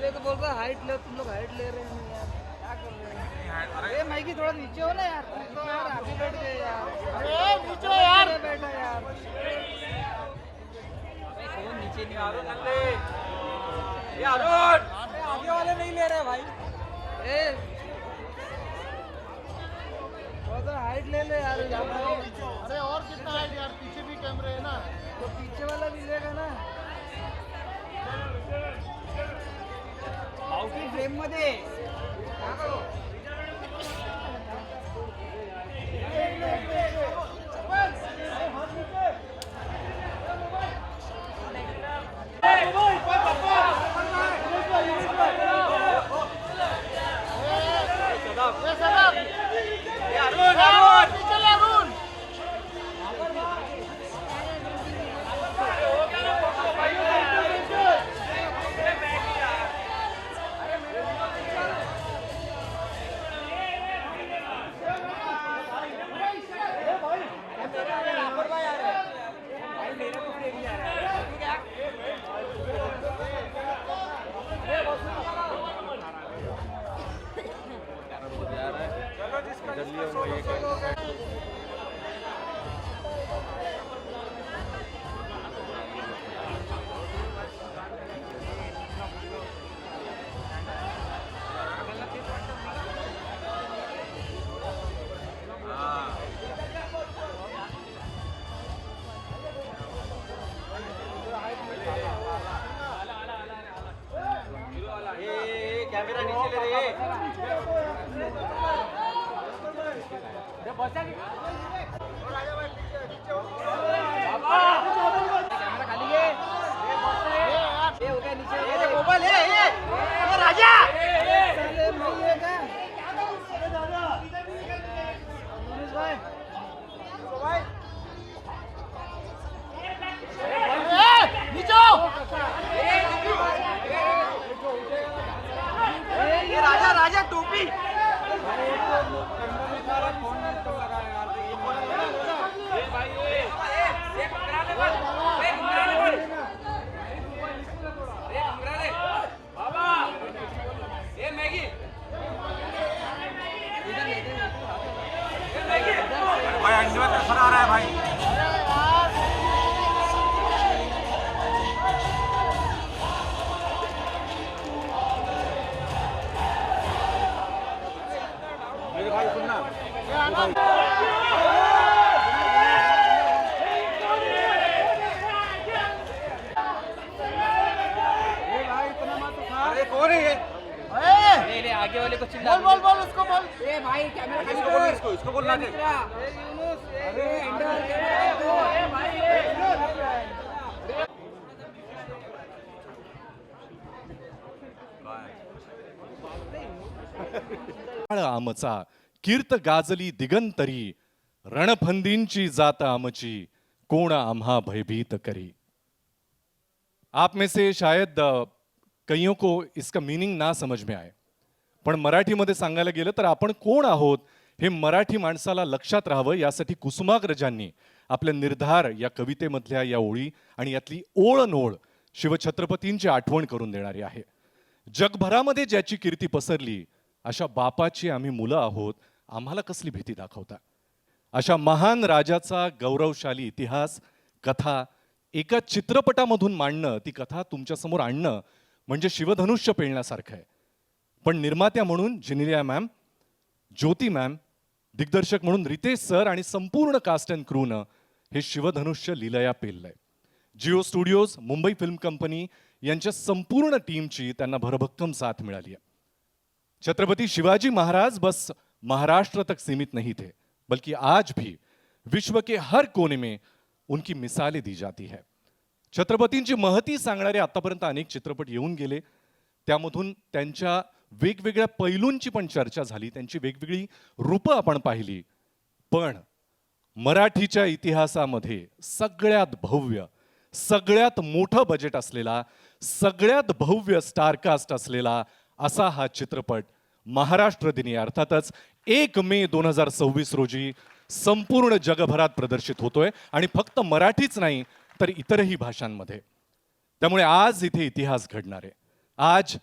तो बोल रहा हाइट ले, तुम लोग हाइट ले रहे हैं यार, क्या कर रहे हैं? अरे मैगी थोड़ा नीचे हो ना यार, तुम तो यार आगे बैठ गए यार। अरे नीचे हो यार, बैठा यार। फोन नीचे नहीं आ रहा ये अरुण, आगे वाले नहीं ले रहे भाई। ए थोड़ा हाइट ले ले यार। अरे और कितना हाइट यार, पीछे भी कैमरे है ना, तो पीछे वाला भी लेगा ना आउटिंग फ्रेम मध्ये। कैमरा नीचे ले रे। कैमरा खाली है। ये हो गया नीचे। ये मोबाइल है ये राजा। साले नहीं है क्या? मनीष भाई। भाई। नीचे। ये राजा राजा टोपी। भाई अंडे में आ रहा है भाई। मेरे भाई सुनना अरे कौन है ये? ले आगे वाले को चिल्ला। बोल बोल बोल उसको बोल। ए भाई कैमरा खाली कर। इसको बोलना दे। अरे इंडर ए भाई आमचा कीर्त गाजली दिगंतरी, रणफंदींची जात आमची, कोण आम्हा भयभीत करी। आप में से शायद कईयों को इसका मीनिंग ना समझ में आए, पण मराठीमध्ये सांगायला गेलं तर आपण कोण आहोत हे मराठी माणसाला लक्षात राहावं यासाठी कुसुमाग्रजांनी आपल्या निर्धार या कवितेमधल्या या ओळी आणि यातली ओळनोळ शिवछत्रपतींची आठवण करून देणारी आहे। जगभरामध्ये ज्याची कीर्ती पसरली अशा बापाची आम्ही मुलं आहोत, आम्हाला कसली भीती दाखवता। अशा महान राजाचा गौरवशाली इतिहास कथा एका चित्रपटामधून मांडणं, ती कथा तुमच्या समोर आणणं म्हणजे शिवधनुष्य पेलण्यासारखं आहे। पण निर्मात्या म्हणून जिनिलिया मॅम, ज्योती मॅम, दिग्दर्शक म्हणून रितेश सर आणि संपूर्ण कास्ट अँड क्रूनं हे शिवधनुष्य लीलया पेललंय। Jio Studios, Mumbai Film Company यांच्या संपूर्ण टीमची त्यांना भरभक्कम साथ मिळाली आहे। छत्रपती शिवाजी महाराज बस महाराष्ट्र तक सीमित नहीं थे, बल्कि आज भी विश्व के हर कोने में उनकी मिसालें दी जाती है. छत्रपतींची महती सांगणारे आतापर्यंत अनेक चित्रपट येऊन गेले. त्यामधून त्यांच्या वेगवेगळ्या पैलूंची पण चर्चा झाली, त्यांची वेगवेगळी रूपं आपण पाहिली. पण मराठीच्या इतिहासामध्ये सगळ्यात भव्य, सगळ्यात मोठं बजेट असलेला, सगळ्यात भव्य स्टारकास्ट असलेला असा हा चित्रपट महाराष्ट्र दिनी अर्थातच 1 मे 2026 रोजी संपूर्ण जगभरात प्रदर्शित होतोय आणि फक्त मराठीच नाही तर इतरही भाषांमध्ये. त्यामुळे आज इथे इतिहास घडणार है. आज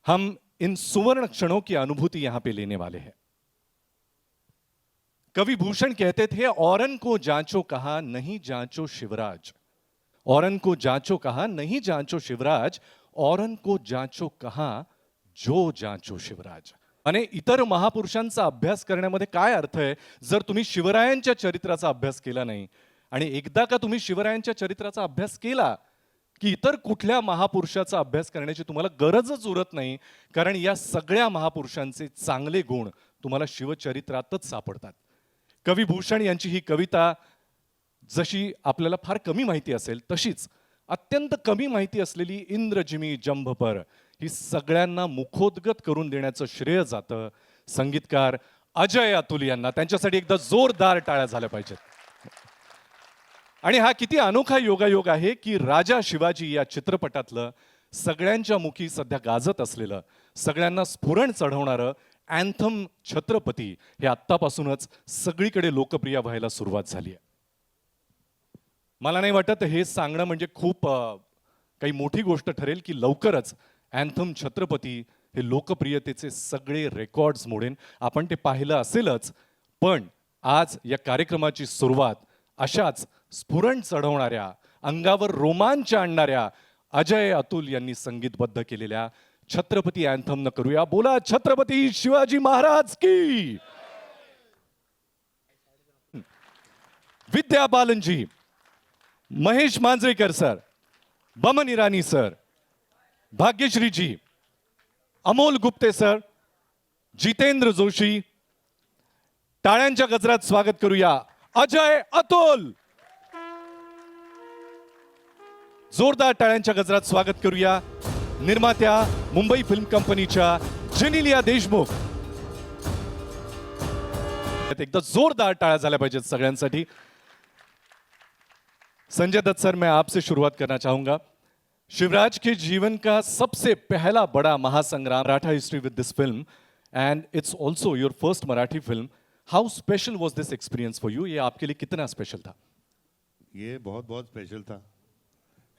हम इन सुवर्ण क्षणों की अनुभूति यहां पे लेने वाले हैं. कवि भूषण कहते थे, औरन को जांचो कहा नहीं जांचो शिवराज. औरन को जांचो कहा नहीं जांचो शिवराज, औरन को जांचो कहा जो जांचो शिवराज. आणि इतर महापुरुषांचा अभ्यास करण्यामध्ये काय अर्थ आहे जर तुम्ही शिवरायांच्या चरित्राचा अभ्यास केला नाही. आणि एकदा का तुम्ही शिवरायांच्या चरित्राचा अभ्यास केला की इतर कुठल्या महापुरुषाचा अभ्यास करण्याची तुम्हाला गरजच उरत नाही, कारण या सगळ्या महापुरुषांचे चांगले गुण तुम्हाला शिवचरित्रातच सापडतात. कवी भूषण यांची ही कविता जशी आपल्याला फार कमी माहिती असेल तशीच अत्यंत कमी माहिती असलेली इंद्रजिमी जंभपर ही सगळ्यांना मुखोद्गत करून देण्याचं श्रेय जातं संगीतकार अजय अतुल यांना. त्यांच्यासाठी एकदा जोरदार टाळ्या झाल्या पाहिजेत. आणि हा किती अनोखा योगायोग आहे की राजा शिवाजी या चित्रपटातलं सगळ्यांच्या मुखी सध्या गाजत असलेलं, सगळ्यांना स्फुरण चढवणारं अँथम छत्रपती हे आत्तापासूनच सगळीकडे लोकप्रिय व्हायला सुरुवात झाली आहे. मला नाही वाटत हे सांगणं म्हणजे खूप काही मोठी गोष्ट ठरेल की लवकरच अँथम छत्रपती हे लोकप्रियतेचे सगळे रेकॉर्ड्स मोडेन. आपण ते पाहिलं असेलच, पण आज या कार्यक्रमाची सुरुवात अशाच स्फुरण चढवणाऱ्या, अंगावर रोमांच आणणाऱ्या अजय अतुल यांनी संगीतबद्ध केलेल्या छत्रपती अँथम न करूया. बोला छत्रपती शिवाजी महाराज की. विद्या बालनजी, महेश मांजरेकर सर, बमन इरानी सर, भाग्यश्री जी, अमोल गुप्ते सर, जितेंद्र जोशी, टाळ्यांच्या गजरात स्वागत करूया अजय अतुल. जोरदार टाळ्यांच्या गजरात स्वागत करूया निर्मात्या मुंबई फिल्म कंपनीच्या जेनिलिया देशमुख. एकदा जोरदार टाळ्या झाल्या पाहिजेत सगळ्यांसाठी. संजय दत्त सर, मैं आपसे शुरुआत करना चाहूंगा. शिवराज के जीवन का सबसे पहला बड़ा महासंग्राम, Maratha history with this film, and it's also your first Marathi film. How special was this experience for you? ये आपके लिए कितना स्पेशल था? ये बहुत बहुत स्पेशल था.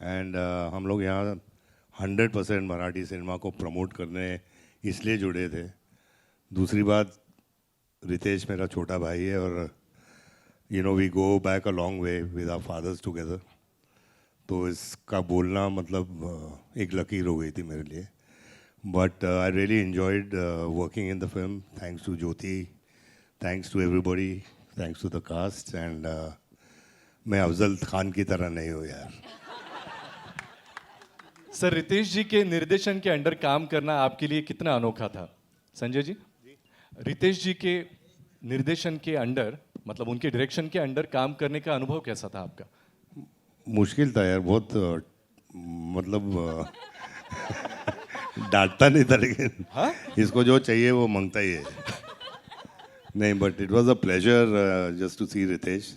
एंड हम लोग यहाँ 100% मराठी सिनेमा को प्रमोट करने इसलिए जुड़े थे. दूसरी बात, रितेश मेरा छोटा भाई है और you know we go back a long way with our fathers together. तो इसका बोलना मतलब एक लकीर हो गई थी मेरे लिए. But I really enjoyed working in the film. Thanks to Jyoti, thanks to everybody, thanks to the cast. And मैं अफजल खान की तरह नहीं हूँ यार. सर, रितेश जी के निर्देशन के अंडर काम करना आपके लिए कितना अनोखा था? संजय जी, रितेश जी के निर्देशन के अंडर, मतलब उनके डायरेक्शन के अंडर काम करने का अनुभव कैसा था आपका? मुश्किल था यार बहुत. मतलब डांटता नहीं था लेकिन हाँ? इसको जो चाहिए वो मांगता ही है. नहीं, but it was a pleasure just to see Riteish.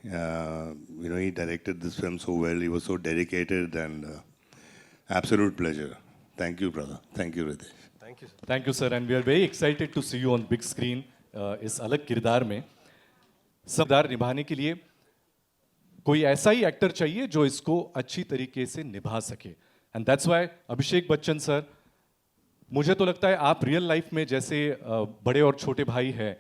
You know, he directed this film so well. He was so dedicated and absolute pleasure. Thank you, brother. Thank you, Ritesh. Thank you sir, and we are very excited to see you on big screen. इस अलग किरदार में किरदार निभाने के लिए कोई ऐसा ही actor चाहिए जो इसको अच्छी तरीके से निभा सके. एंड दैट्स व्हाई अभिषेक बच्चन सर, मुझे तो लगता है आप रियल लाइफ में जैसे बड़े और छोटे भाई हैं,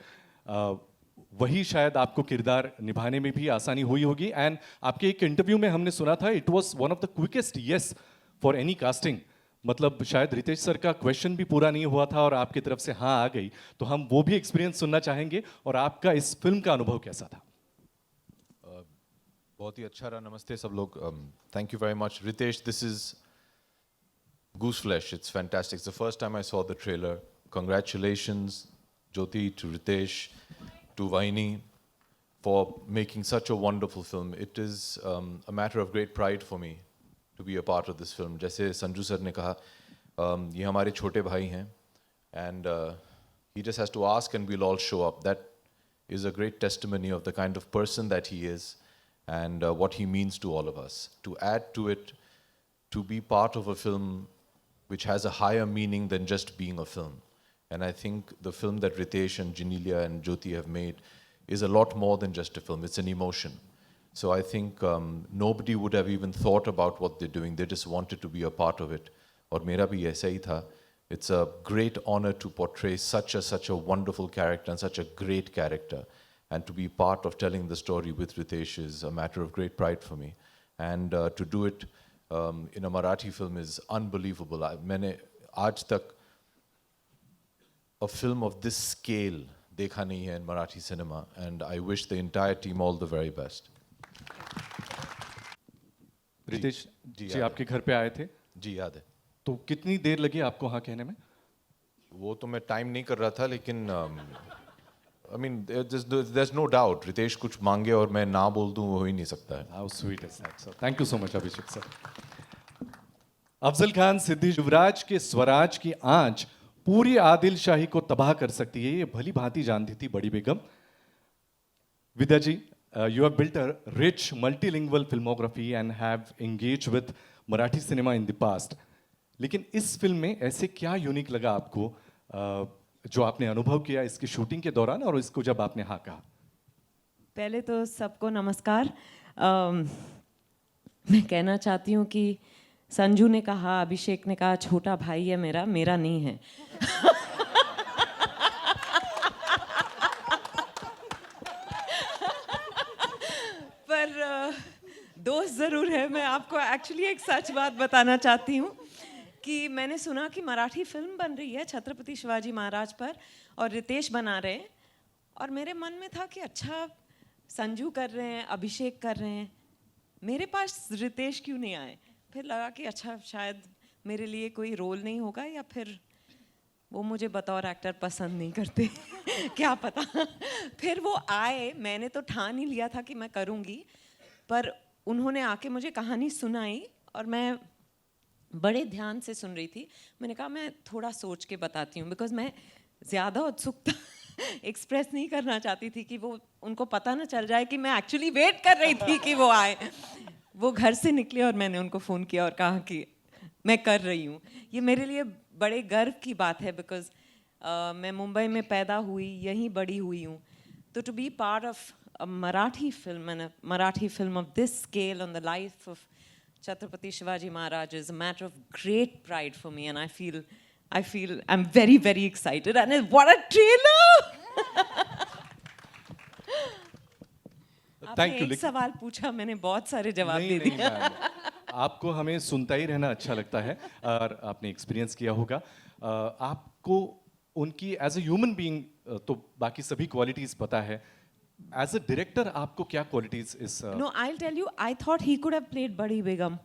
वही शायद आपको किरदार निभाने में भी आसानी हुई होगी. एंड आपके एक इंटरव्यू में हमने सुना था इट वाज one of the quickest yes for any casting. मतलब शायद रितेश सर का क्वेश्चन भी पूरा नहीं हुआ था और आपकी तरफ से हाँ आ गई. तो हम वो भी एक्सपीरियंस सुनना चाहेंगे. और आपका इस फिल्म का अनुभव कैसा था? बहुत ही अच्छा रहा. नमस्ते सब लोग. Thank you very much. Riteish, this is Goose Flesh. It's fantastic. It's the first time I saw the trailer. Congratulations. Jyoti, to Ritesh, to Vaini, for making such a wonderful film. It is a matter of great pride for me to be a part of this film. जैसे Sanju sir ने कहा, ये हमारे छोटे भाई हैं, and he just has to ask and we'll all show up. That is a great testimony of the kind of person that he is and what he means to all of us. To add to it, to be part of a film which has a higher meaning than just being a film. And I think the film that Ritesh and Janelia and Jyoti have made is a lot more than just a film. It's an emotion. So I think nobody would have even thought about what they're doing. They just wanted to be a part of it. और मेरा भी ऐसा ही था. It's a great honor to portray such a wonderful character and such a great character. And to be part of telling the story with Ritesh is a matter of great pride for me. And to do it in a Marathi film is unbelievable. मैंने आज तक a film of this scale देखा नहीं है in Marathi cinema, and I wish the entire team all the very best. Riteish जी, जी आपके घर पे आए थे, जी याद है. तो कितनी देर लगी आपको हाँ कहने में? वो तो मैं टाइम नहीं कर रहा था, लेकिन I mean there's no doubt Riteish कुछ मांगे और मैं ना बोल दूं वो हो ही नहीं सकता है. How sweet is that, sir? Thank you so much, Abhishek sir. Afzal Khan Siddiqui युवराज के स्वराज की आंच पूरी आदिल शाही को तबाह कर सकती है, ये भली भांति जानती थी बड़ी बेगम. विद्या जी, you have built a rich multilingual filmography and have engaged with Marathi cinema in the past. लेकिन इस फिल्म में ऐसे क्या यूनिक लगा आपको जो आपने अनुभव किया इसकी शूटिंग के दौरान और इसको जब आपने हाँ कहा? पहले तो सबको नमस्कार. मैं कहना चाहती हूँ कि संजू ने कहा, अभिषेक ने कहा छोटा भाई है मेरा नहीं है. पर दोस्त ज़रूर है. मैं आपको एक्चुअली एक सच बात बताना चाहती हूँ कि मैंने सुना कि मराठी फिल्म बन रही है छत्रपति शिवाजी महाराज पर और रितेश बना रहे हैं, और मेरे मन में था कि अच्छा संजू कर रहे हैं, अभिषेक कर रहे हैं, मेरे पास रितेश क्यों नहीं आए. फिर लगा कि अच्छा शायद मेरे लिए कोई रोल नहीं होगा, या फिर वो मुझे बतौर एक्टर पसंद नहीं करते. क्या पता. फिर वो आए, मैंने तो ठान ही लिया था कि मैं करूँगी, पर उन्होंने आके मुझे कहानी सुनाई और मैं बड़े ध्यान से सुन रही थी. मैंने कहा मैं थोड़ा सोच के बताती हूँ, बिकॉज मैं ज़्यादा उत्सुकता एक्सप्रेस नहीं करना चाहती थी कि वो उनको पता ना चल जाए कि मैं एक्चुअली वेट कर रही थी कि वो आए. वो घर से निकले और मैंने उनको फ़ोन किया और कहा कि मैं कर रही हूँ. ये मेरे लिए बड़े गर्व की बात है, बिकॉज मैं मुंबई में पैदा हुई, यहीं बड़ी हुई हूँ. तो to be part of a Marathi film and a Marathi film of this scale on the life of Chhatrapati Shivaji Maharaj is a matter of great pride for me, and I feel I'm very, very excited. And what a trailer! Thank you. आपने एक सवाल पूछा, मैंने बहुत सारे जवाब दे दिए. आपको हमें सुनता ही रहना अच्छा लगता है और आपने एक्सपीरियंस किया होगा. आपको उनकी एज अ ह्यूमन बीइंग तो बाकी सभी क्वालिटीज पता है. As a director, आपको क्या qualities is? No, I'll tell you. I thought he could have played Badi Begum,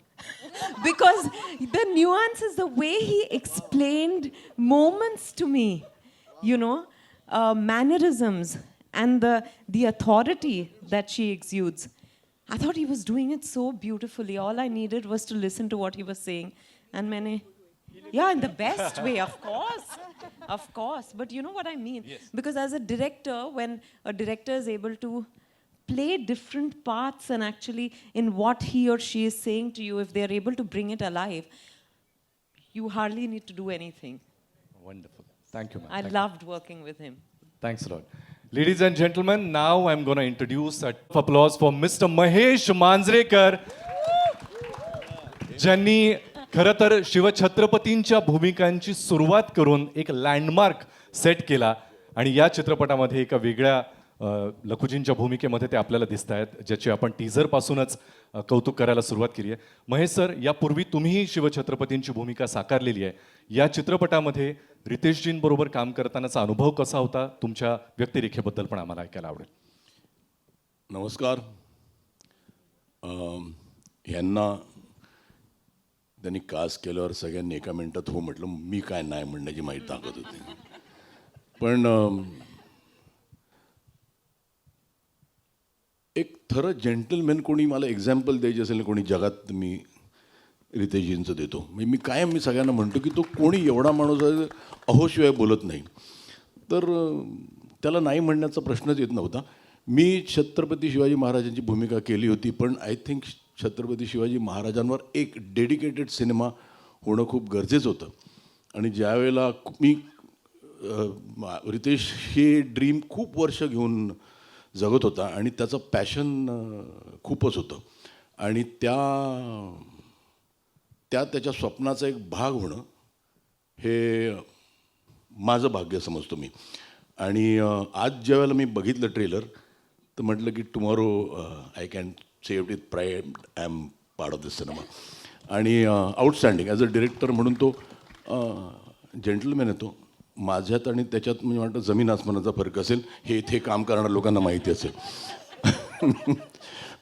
because the nuances, the way he explained moments to me, you know, mannerisms, and the authority that she exudes. I thought he was doing it so beautifully. All I needed was to listen to what he was saying, and Maine, yeah, in the best way, of course. But you know what I mean? Yes. Because as a director, when a director is able to play different parts and actually in what he or she is saying to you, if they are able to bring it alive, you hardly need to do anything. Wonderful. Thank you, ma'am. I loved working with him. Thanks a lot. Ladies and gentlemen, now I'm going to introduce a applause for Mr. Mahesh Manjrekar, ज्यांनी खरं तर शिवछत्रपतींच्या भूमिकांची सुरुवात करून एक landmark set केला आणि या चित्रपटामध्ये एका वेगळ्या लखुजींच्या भूमिकेमध्ये ते आपल्याला दिसत आहेत, ज्याची आपण टीझर पासूनच कौतुक करायला सुरुवात केली आहे. महेश सर, यापूर्वी तुम्हीही शिवछत्रपतींची भूमिका साकारलेली आहे. या चित्रपटामध्ये रितेशजींबरोबर काम करतानाचा अनुभव कसा होता? तुमच्या व्यक्तिरेखेबद्दल पण आम्हाला ऐकायला आवडेल. नमस्कार. यांना त्यांनी कास्ट केल्यावर सगळ्यांनी एका मिनिटात हो म्हटलं. मी काय नाही म्हणण्याची माहिती ताकद होती. पण एक खरं जेंटलमॅन कोणी मला एक्झाम्पल द्यायचे असेल ना कोणी जगात, मी रितेशजींचं देतो. म्हणजे मी कायम मी सगळ्यांना म्हणतो की तो कोणी एवढा माणूस आहे अहोशिवाय बोलत नाही. तर त्याला नाही म्हणण्याचा प्रश्नच येत नव्हता. मी छत्रपती शिवाजी महाराजांची भूमिका केली होती, पण आय थिंक छत्रपती शिवाजी महाराजांवर एक डेडिकेटेड सिनेमा होणं खूप गरजेचं होतं. आणि ज्यावेळेला मी रितेश हे ड्रीम खूप वर्ष घेऊन जगत होता आणि त्याचं पॅशन खूपच होतं. आणि त्याच्या स्वप्नाचा एक भाग होणं हे माझं भाग्य समजतो मी. आणि आज ज्यावेळेला मी बघितलं ट्रेलर तर म्हटलं की tomorrow I can say with pride I am part of this cinema. आणि आउटस्टँडिंग ॲज अ डिरेक्टर म्हणून तो जेंटलमॅन आहे. तो माझ्यात आणि त्याच्यात म्हणजे वाटतं जमीन आसमानाचा फरक असेल हे इथे काम करणाऱ्या लोकांना माहिती असेल.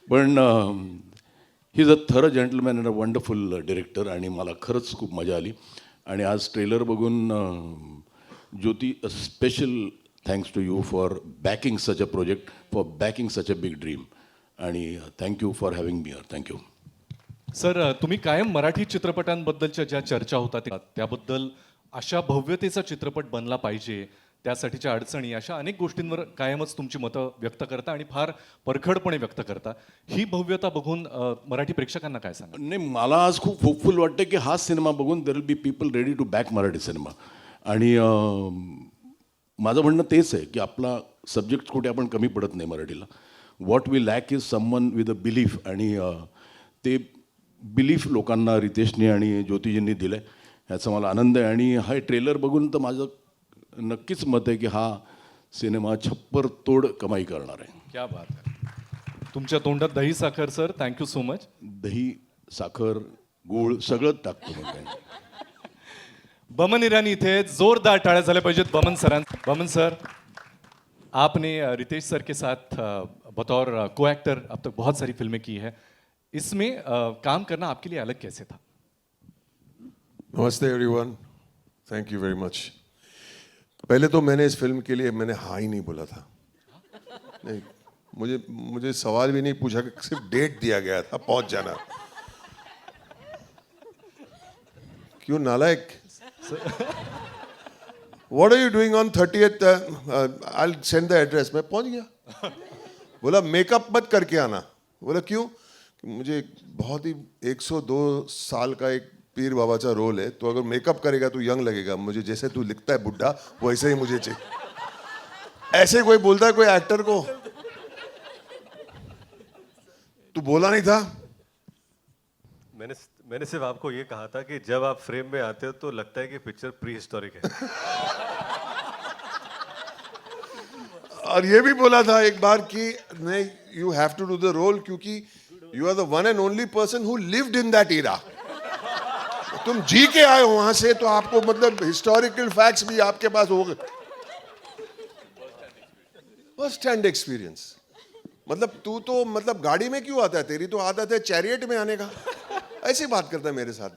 पण ही इज अ थर gentleman and a wonderful director. आणि मला खरंच खूप मजा आली. आणि आज ट्रेलर बघून Jyoti, a special thanks to you for backing such a project, for backing such a big dream. आणि thank you for having me here. Thank you. Sir, तुम्ही कायम मराठी चित्रपटांबद्दलच्या ज्या चर्चा होतात त्याबद्दल अशा भव्यतेचा चित्रपट बनला पाहिजे, त्यासाठीच्या अडचणी, अशा अनेक गोष्टींवर कायमच तुमची मतं व्यक्त करता आणि फार परखडपणे व्यक्त करता. ही भव्यता बघून मराठी प्रेक्षकांना काय सांगा? नाही, मला आज खूप होपफुल वाटतं की हा सिनेमा बघून there will be people ready to back Marathi cinema. आणि माझं म्हणणं तेच आहे की आपला सब्जेक्ट कुठे आपण कमी पडत नाही मराठीला. What we lack is someone with a belief. आणि ते बिलीफ लोकांना रितेशने आणि ज्योतिजींनी दिलं आहे, ह्याचा मला आनंद आहे. आणि हा ट्रेलर बघून तर माझं नक्कीच मत आहे की हा सिनेमा छप्पर तोड कमाई करणार आहे. क्या बात आहे. तुमच्या तोंडात दही साखर सर. Thank you so much. दही, साखर, गूळ सगळं टाकतो मग काय. बमन ईरानी इथे जोरदार टाळ्या झाल्या पाहिजेत बमन सरांना. बमन सर, आपने रितेश सर के साथ बतौर को एक्टर अब तक बहुत सारी फिल्में की है. इसमें काम करना आपके लिए अलग कैसे था? नमस्ते everyone, thank you very much. पहले तो मैंने इस फिल्म के लिए मैंने हाँ ही नहीं बोला था. नहीं, मुझे सवाल भी नहीं पूछा कि सिर्फ डेट दिया गया था पहुंच जाना. क्यों नालायक? What are you doing on 30th? I'll send the address. मैं पहुंच गया. बोला मेकअप मत करके आना. बोला क्यों? मुझे बहुत ही 102 साल का एक पीर बाबा का रोल है, तो अगर मेकअप करेगा तो यंग लगेगा. मुझे जैसे तू लिखता है बुढ़ा वैसे ही मुझे चाहिए. ऐसे कोई बोलता है कोई एक्टर को? तू बोला नहीं था? मैंने सिर्फ आपको ये कहा था कि जब आप फ्रेम में आते हो तो लगता है कि पिक्चर प्री हिस्टोरिक है. और ये भी बोला था एक बार कि नहीं, you have to do the role क्योंकि you are the one and only person who lived in that era. तुम जी के आए हो वहां से, तो आपको मतलब हिस्टोरिकल फैक्ट्स भी आपके पास हो गए. First hand experience. मतलब तू तो मतलब गाड़ी में क्यों आता है? तेरी तो आदत है चैरियट में आने का. ऐसी बात करता है मेरे साथ.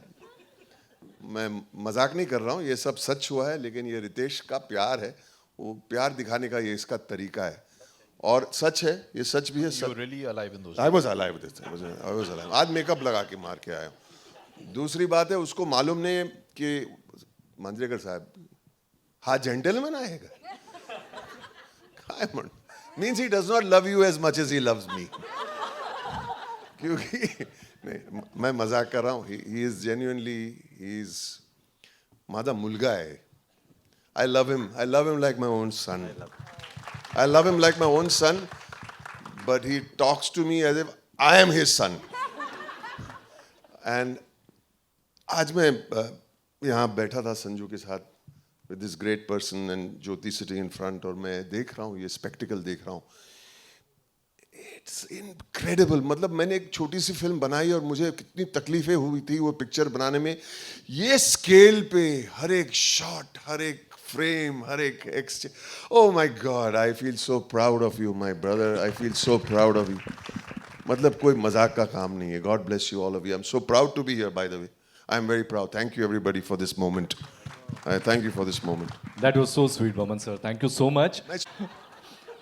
मैं मजाक नहीं कर रहा हूँ, ये सब सच हुआ है. लेकिन ये रितेश का प्यार है, वो प्यार दिखाने का ये इसका तरीका है. और सच है, ये सच भी है. You were really alive in those I was alive with this. I was alive. आज मेकअप लगा के मार के आया हूँ. दूसरी बात है, उसको मालूम नहीं है कि मांजरेकर साहब हा जेंटलमैन आएगा. Means he does not love you as much as he loves me. क्योंकि नहीं, मैं मजाक कर रहा हूँ. He is genuinely, he is माझा मुलगा है. I love him like my own son. I love him like my own son, but he talks to me as if I am his son. And आज मैं यहाँ बैठा था संजू के साथ with this great person and Jyoti sitting in front, और मैं देख रहा हूँ, ये spectacle देख रहा हूँ. It's incredible. मतलब मैंने एक छोटी सी फिल्म बनाई और मुझे कितनी तकलीफें हुई थी वो पिक्चर बनाने में. ये स्केल पे हर एक शॉट, हर एक frame, हर एक exchange. Oh my God, I feel so proud of you, my brother. I feel so proud of you. मतलब कोई मजाक का काम नहीं है. God bless you all of you. I'm so proud to be here, by the way. I'm very proud. Thank you everybody for this moment. I thank you for this moment. That was so sweet Boman sir, thank you so much.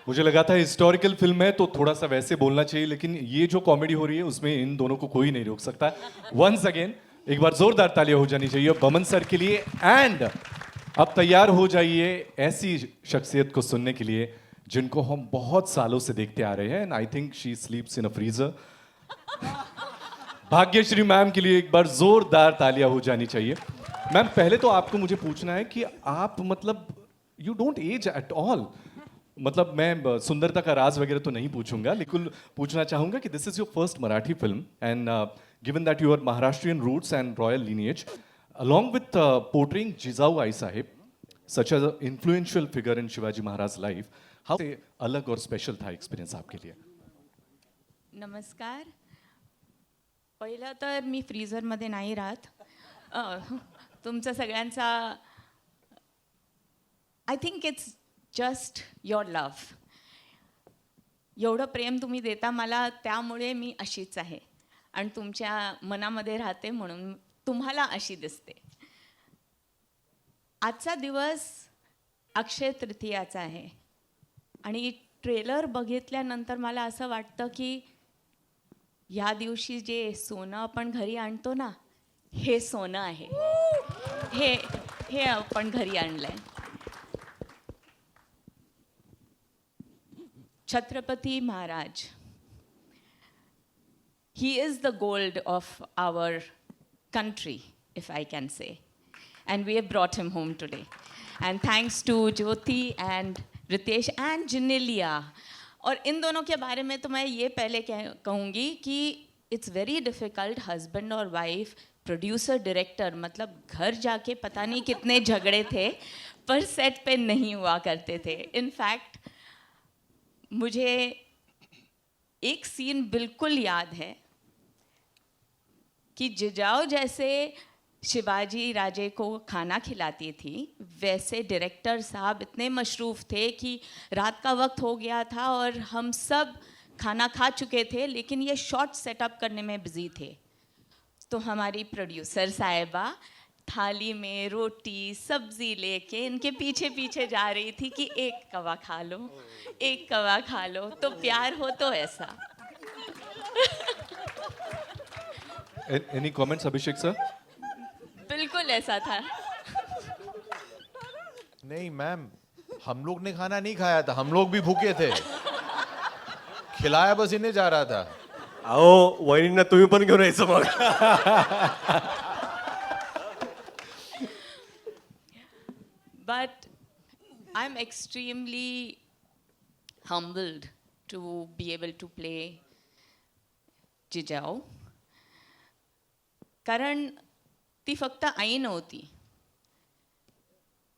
मुझे लगा था historical film है तो थोड़ा सा वैसे बोलना चाहिए, लेकिन ये जो कॉमेडी हो रही है उसमें इन दोनों को कोई नहीं रोक सकता. वंस अगेन एक बार जोरदार तालियां हो जानी चाहिए बमन सर के लिए. एंड अब तैयार हो जाइए ऐसी शख्सियत को सुनने के लिए जिनको हम बहुत सालों से देखते आ रहे हैं. And I think she sleeps in a freezer. Bhagyashree ma'am के लिए एक बार जोरदार तालियां हो जानी चाहिए. मैम पहले तो आपको मुझे पूछना है कि आप मतलब you don't age at all. मतलब मैं सुंदरता का राज वगैरह तो नहीं पूछूंगा, लेकिन पूछना चाहूंगा कि this is your first Marathi film and given that you are Maharashtrian roots and royal lineage, along with portraying Jijau Aai Saheb, such as an influential figure in Shivaji Maharaj life, how से अलग और स्पेशल था एक्सपिरियंस आपके लिए? नमस्कार. पहिलं तर मी फ्रीझरमध्ये नाही राहत. तुमचं सगळ्यांचा I think it's just your love. एवढं प्रेम तुम्ही देता मला, त्यामुळे मी अशीच आहे आणि तुमच्या मनामध्ये राहते म्हणून तुम्हाला अशी दिसते. आजचा दिवस अक्षय तृतीयाचा आहे आणि ट्रेलर बघितल्यानंतर मला असं वाटतं की ह्या दिवशी जे सोनं आपण घरी आणतो ना, हे सोनं आहे. हे आपण घरी आणलंय. Chhatrapati Maharaj, he is the gold of our country, if I can say, and we have brought him home today. And thanks to Jyoti and Ritesh and Jinelia. और इन दोनों के बारे में तो मैं ये पहले कहूँगी कि इट्स वेरी डिफ़िकल्ट. हस्बैंड और वाइफ, प्रोड्यूसर, डायरेक्टर, मतलब घर जाके पता नहीं कितने झगड़े थे, पर सेट पे नहीं हुआ करते थे. इनफैक्ट मुझे एक सीन बिल्कुल याद है कि जिजाऊ जैसे शिवाजी राजे को खाना खिलाती थी, वैसे डायरेक्टर साहब इतने मशरूफ़ थे कि रात का वक्त हो गया था और हम सब खाना खा चुके थे, लेकिन ये शॉट सेटअप करने में बिज़ी थे. तो हमारी प्रोड्यूसर साहिबा थाली में रोटी सब्ज़ी लेके इनके पीछे पीछे जा रही थी कि एक कवा खा लो, एक कवा खा लो. तो प्यार हो तो ऐसा. एनी कमेंट्स अभिषेक सर? बिल्कुल ऐसा था. नहीं मैम, हम लोग ने खाना नहीं खाया था, हम लोग भी भूखे थे. खिलाया बस इन्हें जा रहा था. अहो वहिनींना तुम्ही पण घेऊन यायचं मग. But I'm extremely humbled to be able to play Jijau. कारण ती फक्त आई नव्हती,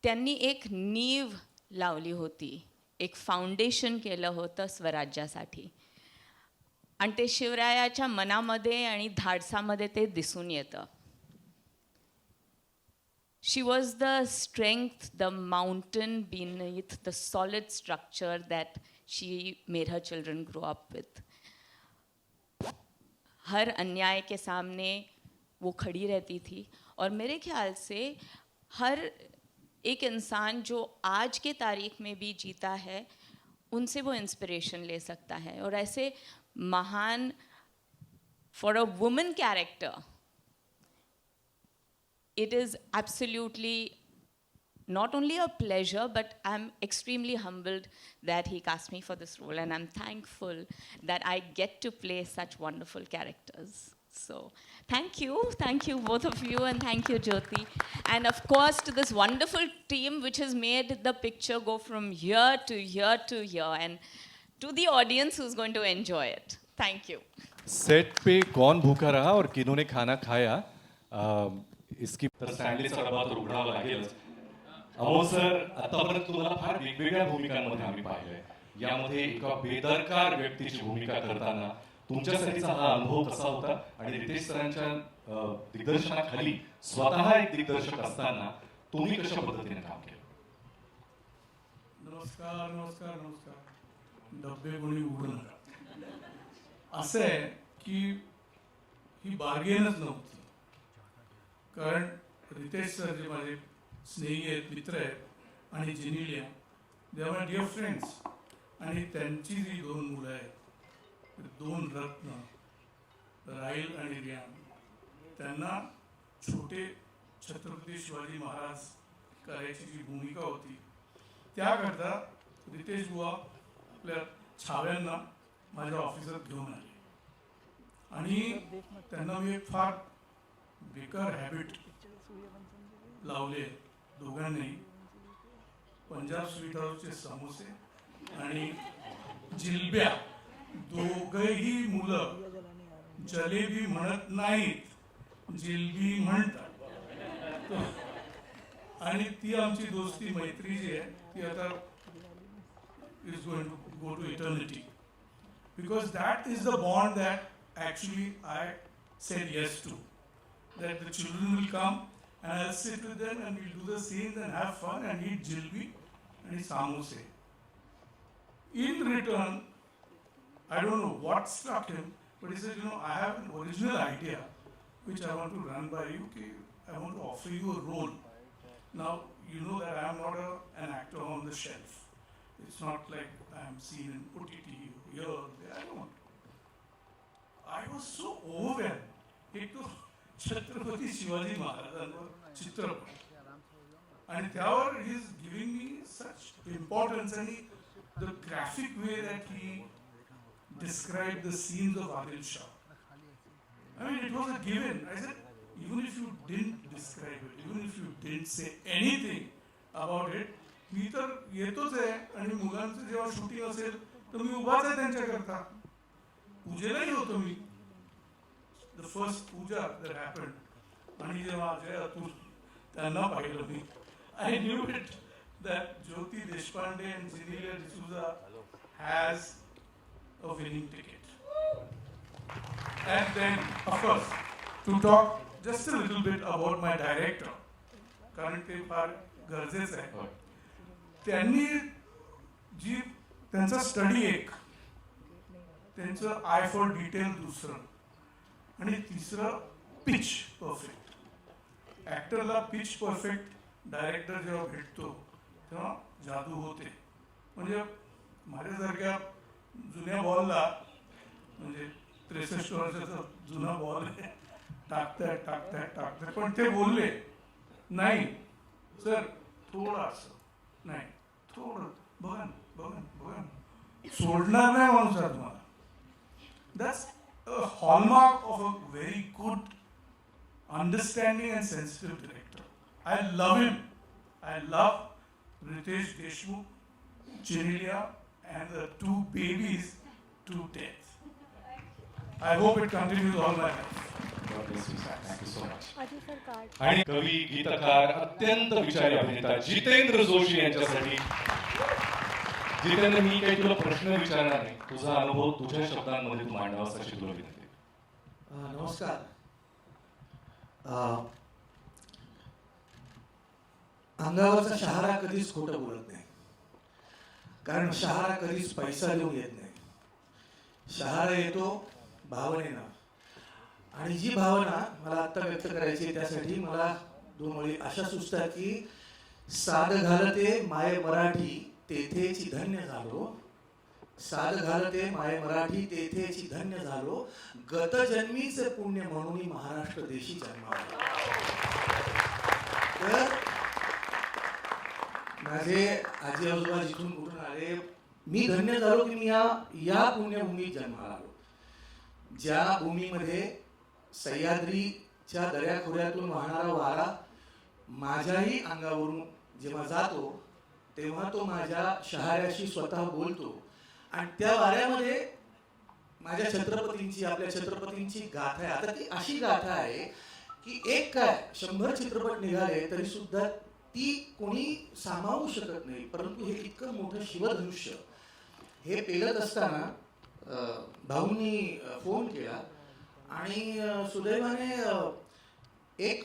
त्यांनी एक नीव लावली होती, एक फाउंडेशन केलं होतं स्वराज्यासाठी. आणि ते शिवरायाच्या मनामध्ये आणि धाडसामध्ये ते दिसून येतं. She was the strength, the mountain beneath the solid structure that she made her children grow up with. हर अन्याय के सामने वो खड़ी रहती थी. और मेरे ख्याल से हर एक इंसान जो आज के तारीख में भी जीता है, उनसे वो इंस्पिरेशन ले सकता है. और ऐसे महान, for a woman character, it is absolutely not only a pleasure, but I'm extremely humbled that he cast me for this role, and I'm thankful that I get to play such wonderful characters. So thank you both of you, and thank you Jyoti, and of course to this wonderful team which has made the picture go from here to here to here, and to the audience who's going to enjoy it. Thank you. Set पे कौन भूखा रहा और किन्होंने खाना खाया, इसकी तर स्टँडलीचा डबा तर उघडावा लागेलच. अमोल सर, आतापर्यंत तुम्हाला फार वेगवेगळ्या भूमिकांमध्ये आम्ही पाहिलंय. यामध्ये एका बेदरकार व्यक्तीची भूमिका करताना तुमच्यासाठीचा हा अनुभव कसा होता आणि रितेश सरांच्या दिग्दर्शनाखाली स्वतः एक दिग्दर्शक असताना तुम्ही कशा पद्धतीने काम केलं? नमस्कार नमस्कार नमस्कार. डब्बे कोणी उघडू नका. असं आहे की ही बार्गेनच नव्हती. कारण रितेश सर जे माझे स्नेही आहेत, मित्र आहेत आणि Genelia, they are my dear friends. आणि त्यांची जी 2 मुलं आहेत, 2 रत्न, राहील आणि रियान, त्यांना छोटे छत्रपती शिवाजी महाराज करायची जी भूमिका होती त्याकरता रितेश बुवा आपल्या छाव्यांना माझ्या ऑफिसात घेऊन आले. आणि त्यांना मी एक फार बेकार हॅबिट लावले दोघांनाही. पंजाब स्वीट हाऊसचे समोसे आणि जिलब्या, दोघंही मुलं जलेबी म्हणत नाहीत, जिलबी म्हणतात. आणि ती आमची दोस्ती मैत्री जी आहे ती आता is going to go to eternity, because that is the bond that actually I said yes to. That the children will come and I'll sit with them and we'll do the scenes and have fun and eat jalebi and samosa. In return, I don't know what struck him, but he said, I have an original idea which I want to run by you. I want to offer you a role. Now, you know that I am not an actor on the shelf. It's not like I am seen in OTT here or there. I don't. I was so overwhelmed. एक तो छत्रपती शिवाजी महाराजांवर चित्रपट आणि त्यावर he is giving me such importance. आणि the graphic way that he describe the scenes of Adil Shah, I mean, it was a given. I said, even if you didn't describe it, even if you didn't say anything about it, मी तर येतोच आहे आणि मुलांचं जेव्हा shooting असेल तर मी उभाच आहे त्यांच्याकरता. पूजेलाही होतो मी. The first puja that happened, आणि जेव्हा अजय अतुल त्यांना पाहिलं मी, I knew it that Jyoti Deshpande and Jinelia D'Souza has a winning ticket. And then, of course, to talk just a little bit about my director, कारण ते फार गरजेचं आहे. त्यांनी जी त्यांचा स्टडी एक, त्यांचं आय फॉर डिटेल दुसरं, आणि तिसरं पिच परफेक्ट. ॲक्टरला पिच परफेक्ट डायरेक्टर जेव्हा भेटतो तेव्हा जादू होते. म्हणजे माझ्यासारख्या जुन्या बॉलला, म्हणजे 63 वर्षाचा जुना बॉल आहे, टाकताय पण ते बोलले नाही सर थोडंसं नाही, थोडं बघा सोडणार नाही माणूस तुम्हाला. That's a hallmark of a very good, understanding and sensitive director. I love him. I love Ritesh Deshmukh, Jinelia, and the 2 babies to death. I hope it continues all my life. Thank you so much. आणि कवी, गीतकार, अत्यंत विचारी अभिनेता जितेंद्र जोशी यांच्यासाठी. जितेंद्र, मी काही तुला प्रश्न विचारणार नाही, तुझा अनुभव तुझ्या शब्दांमध्ये तू मांडावासा अशी तुला विनंती. नमस्कार. अंगावरचा शहारा कधीच खोटं बोलत नाही, कारण शहारा कधीच पैसा देऊन येत नाही. शहारा येतो भावनेनं, आणि जी भावना मला आता व्यक्त करायची आहे त्यासाठी मला 2 ओळी अशा सुचतात की साध घालते माय मराठी तेथेची धन्य झालो, साध घालते माय मराठी तेथेची धन्य झालो, गत जन्मीचे पुण्य म्हणून महाराष्ट्र देशी जन्मावलो. तर माझे आजी आजोबा जिथून कुठून आले, मी धन्य झालो की मी या पुण्यभूमीत जन्माला आलो, ज्या भूमीमध्ये सह्याद्रीच्या दऱ्याखोऱ्यातून वाहणारा वारा माझ्याही अंगावरून जेव्हा जातो तेव्हा तो माझ्या शहाऱ्याशी स्वतः बोलतो. आणि त्या वाऱ्यामध्ये माझ्या छत्रपतींची, आपल्या छत्रपतींची गाथा आहे. आता ती अशी गाथा आहे की एक काय 100 चित्रपट निघाले तरी सुद्धा ती कोणी सामावू शकत नाही. परंतु हे इतकं मोठं शिवधनुष्य हे पेलत असताना भाऊंनी फोन केला आणि सुदैवाने एक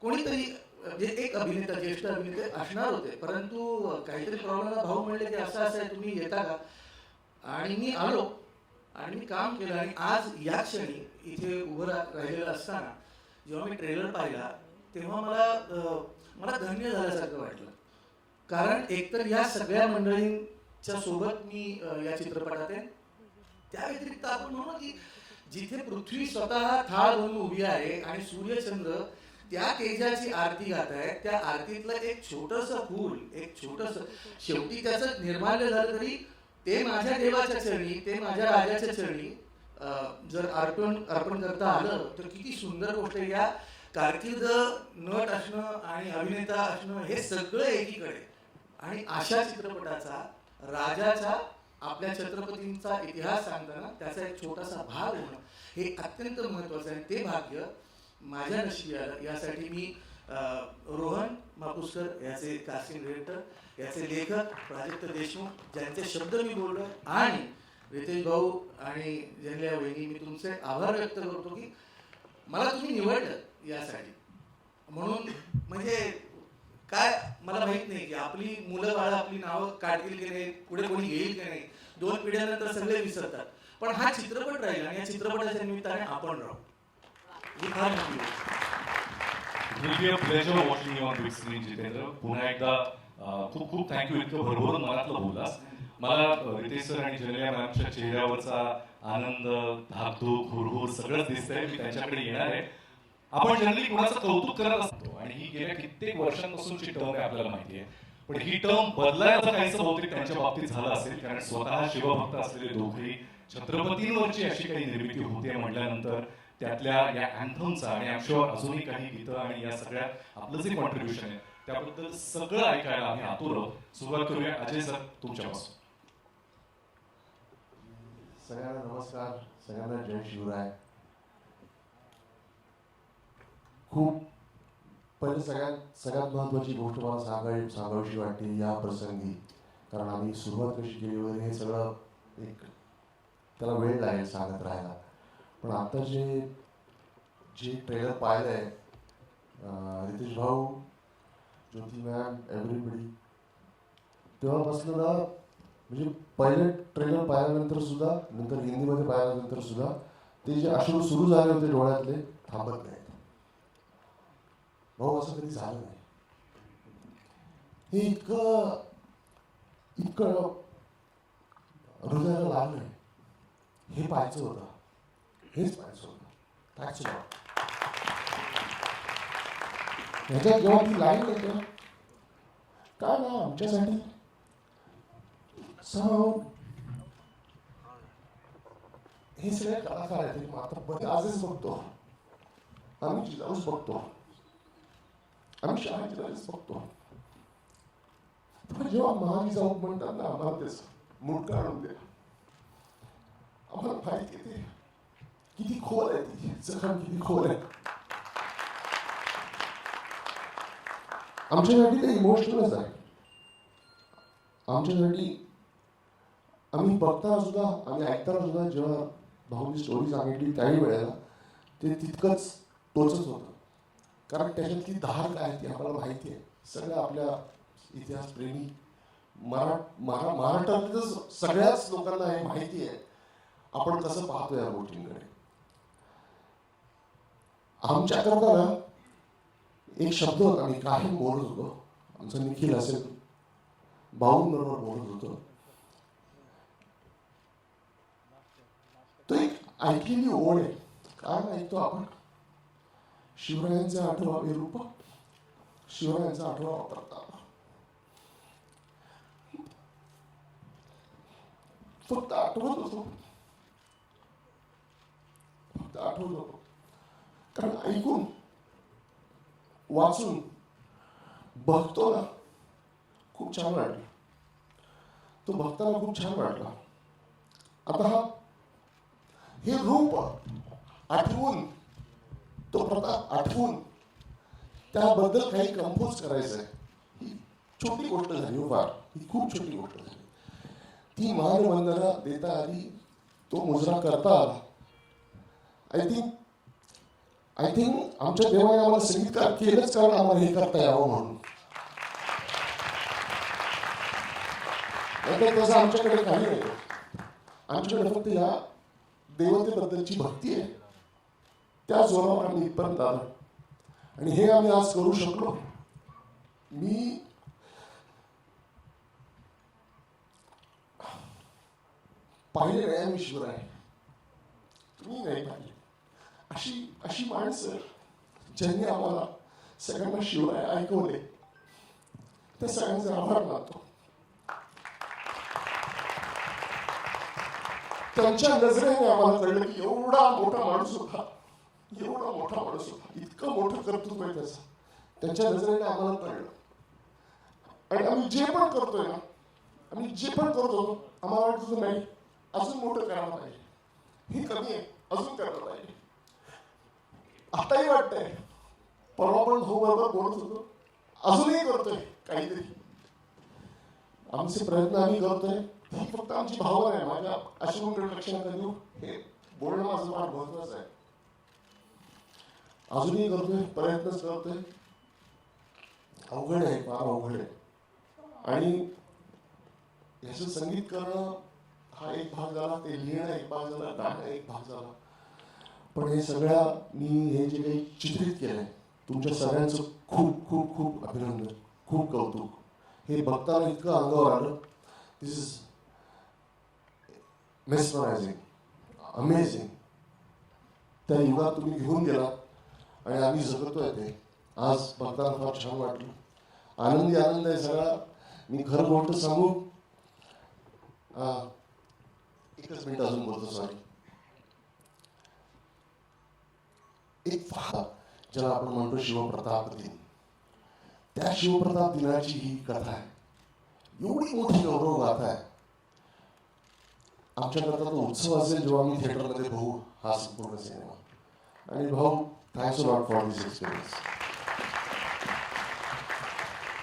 कोणीतरी, म्हणजे एक अभिनेता, ज्येष्ठ अभिनेते असणार होते, परंतु काहीतरी प्रॉब्लेम, भाऊ म्हणले की असं आहे तुम्ही येता का. आणि मी आलो आणि मी काम केलं. आणि आज या क्षणी इथे उभं राहिलेलं असताना जेव्हा मी ट्रेलर पाहिला तेव्हा मला मला धन्य झाल्यासारखं वाटलं. कारण एकतर ह्या सगळ्या मंडळींच्या सोबत मी या चित्रपटात आहे. त्या व्यतिरिक्त आपण म्हणू ना की जिथे पृथ्वी स्वतः थाळ बनून उभी आहे आणि सूर्यचंद्र त्या तेजाची आरती गात आहे, त्या आरतीतलं एक छोटंसं फूल, एक छोटंसं, शेवटी त्याचं निर्माल्य झालं तरी ते माझ्या देवाच्या चरणी, ते माझ्या राजाच्या चरणी जर अर्पण करता आलं तर किती सुंदर गोष्ट आहे. या कारकीर्द नट असणं आणि अभिनेता असणं हे सगळं एकीकडे, आणि अशा चित्रपटाचा राजाचा आपल्या छत्रपतींचा इतिहास सांगताना त्याचा एक छोटासा भाग होणं हे अत्यंत महत्त्वाचं आहे. ते भाग्य माझ्या नशिबी आलं. यासाठी मी रोहन मापुसकर याचे कास्टिंग डिरेक्टर, याचे लेखक प्राजक्त देशमुख, ज्यांचे शब्द मी बोललो, आणि रितेश भाऊ आणि जेनेलिया वहिनी, मी तुमचे आभार व्यक्त करतो की मला तुम्ही निवडलं यासाठी. म्हणून म्हणजे काय मला माहित नाही की आपली मुलं बाळं आपली नावं काढतील की नाही, पुढे कोणी घेईल की नाही, 2 पिढ्यानंतर सगळे विसरतात, पण हा चित्रपट राहील आणि या चित्रपटाच्या निमित्ताने आपण राहू. ही फार मोठी गोष्ट. It will be a pleasure watching you on big screen, Jitendra. पुन्हा एकदा खूप खूप थँक्यू, इतकं भरभरून मनातलं बोललास. मला रितेश सर आणि जेनेलिया मॅमच्या चेहऱ्यावरचा आनंद, धाकधूक, हुरहुर सगळंच दिसतंय. मी त्यांच्याकडे येणार आहे. आपण जनरली कोणाचं कौतुक करत असतो आणि ही गेल्या कित्येक वर्षांपासूनची टर्म आहे, आपल्याला माहिती आहे. पण ही टर्म बदलायचं काहीसं बहुतेक त्यांच्या बाबतीत झालं असेल, कारण स्वतः शिवभक्त असलेले दोघेही छत्रपतींवरची अशी काही निर्मिती होते म्हटल्यानंतर त्यातल्या या अँथमचा आणि आमच्यावर अजूनही काही गीतं आणि या सगळ्या आपलं जे कॉन्ट्रीब्युशन आहे त्याबद्दल सगळं ऐकायला आम्ही आतुर आहोत. सुरुवात करूया अजय सर तुमच्यापासून. सगळ्यांना नमस्कार, सगळ्यांना जय शिवराय. खूप पहिले सगळ्यात महत्त्वाची गोष्ट मला सांगावीशी वाटते या प्रसंगी, कारण आम्ही सुरुवात कशी केली वगैरे हे सगळं एक त्याला वेळ लागेल सांगत राहायला. पण आता जे ट्रेलर पाहिलं आहे, रितेश भाऊ, ज्योती मॅम, एव्हरीबडी, तेव्हापासून ना म्हणजे पहिले ट्रेलर पाहिल्यानंतर सुद्धा, नंतर हिंदीमध्ये पाहिल्यानंतर सुद्धा ते जे अश्रू सुरू झाले होते डोळ्यातले थांबत नाहीत. भाऊ असं कधी झालं नाही. हे इतकं हृदयाला लागलंय. हे पाहायचं होतं, हेच पाहायचं होतं. Thanks a lot. ह्याच्यात जेव्हा ती लाईन येते, काय ना आमच्यासाठी हे सगळे कलाकार आहेत. आता बरे आजच बघतो, आम्ही जिजाऊच बघतो, आम्ही शहाजीलाच बघतो. पण जेव्हा महाजी जाऊ म्हणतात ना, आम्हाला तेच मूड काढून दे, आम्हाला माहिती येते किती खोल आहे ती जखम, किती खोल आहे. आमच्यासाठी ते इमोशनलच आहे. आमच्यासाठी आम्ही बघताना सुद्धा, आम्ही ऐकताना सुद्धा, जेव्हा भाऊनी स्टोरी सांगितली त्याही वेळेला ते तितकंच टोचत होतं. कारण त्याच्यातली धार काय ती आम्हाला माहिती आहे. सगळ्या आपल्या इतिहासप्रेमी महाराष्ट्रातल्या सगळ्याच लोकांना हे माहिती आहे आपण कसं पाहतो या गोष्टींकडे. आमच्याकरता ना एक शब्द होता, आम्ही कायम बोलत होतो, आमचा निखिल असेल भाऊंबरोबर बोलत होतो, तो एक ऐकलेली ओढ आहे. काय ऐकतो आपण? शिवरायांचे 8वे रूप, शिवरायांचा 8वा प्रताप. फक्त आठवत होतो, फक्त आठवत होतो. कारण ऐकून, वाचून, बघतो ना खूप छान वाटलं. तो बघताना खूप छान वाटला. आता हे रूप आठवून, तो प्रताप आठवून त्याबद्दल काही कंपोज करायचं आहे. ही छोटी गोष्ट झाली हो, फार ही खूप छोटी गोष्ट झाली. ती मानवंदना देता आली, तो मुजरा करता आला. आय थिंक आमच्या देवाने आम्हाला संगीतकार केलंच कारण आम्हाला हे करता यावं म्हणून. नाहीतर तसं आमच्याकडे काही नाही. आमच्याकडे फक्त या देवतेबद्दलची भक्ती आहे. त्या जोरावर आम्ही इथपर्यंत आलो आणि हे आम्ही आज करू शकलो. मी पाहिले नाही मी शिवराय, तुम्ही नाही पाहिले. अशी अशी माणसं ज्यांनी आम्हाला सगळ्यांना शिवराय ऐकवले, त्या सगळ्यांचे आभार मानतो. त्यांच्या नजरेने आम्हाला कळलं की एवढा मोठा माणूस होता, एवढा मोठा माणूस होता, इतकं मोठं कर्तृत्व आहे त्याचं. त्यांच्या नजरेने आम्हाला कळलं. आणि आम्ही जे पण करतोय ना, आम्ही जे पण करतो आम्हाला वाटतं नाही अजून मोठं करायला पाहिजे, हे कमी आहे अजून करायला पाहिजे. आताही वाटतंय, परवा पण भाऊ बरोबर बोलत होतो, अजूनही करतोय काहीतरी. आमचे प्रयत्न आम्ही करतोय, ही फक्त आमची भावना आहे. माझ्या अश्रूंकडे लक्ष नका देऊ, हे बोलणं माझं फार महत्वाचं आहे. अजूनही करतोय, प्रयत्नच करतोय. अवघड आहे, फार अवघड आहे. आणि याचं संगीत करणं हा एक भाग झाला, ते लिहिणं एक भाग झाला, गाणं एक भाग झाला. पण हे सगळ्या मी हे जे काही चित्रित केलंय, तुमच्या सगळ्यांचं खूप खूप खूप अभिनंदन, खूप कौतुक. हे बघताना इतकं अंगावर आलं. दिस इज मेस्मरायझिंग, अमेझिंग. त्या युगात तुम्ही घेऊन गेलात आणि आम्ही जगतोय ते. आज बघताना फार छान वाटलं. आनंदी आनंद आहे सगळा. मी खरं गोष्ट सांगू, एकच मिनिट अजून बोलतो, सॉरी. एक ज्याला आपण म्हणतो शिवप्रताप दिन, त्या शिवप्रताप दिनाची ही कथा आहे. एवढी मोठी गौरव गाथा आहे. आमच्याकरता तो उत्सव असेल जेव्हा आम्ही थिएटरमध्ये बघू हा संपूर्ण सिनेमा. आणि भाऊ, thanks a lot for this experience.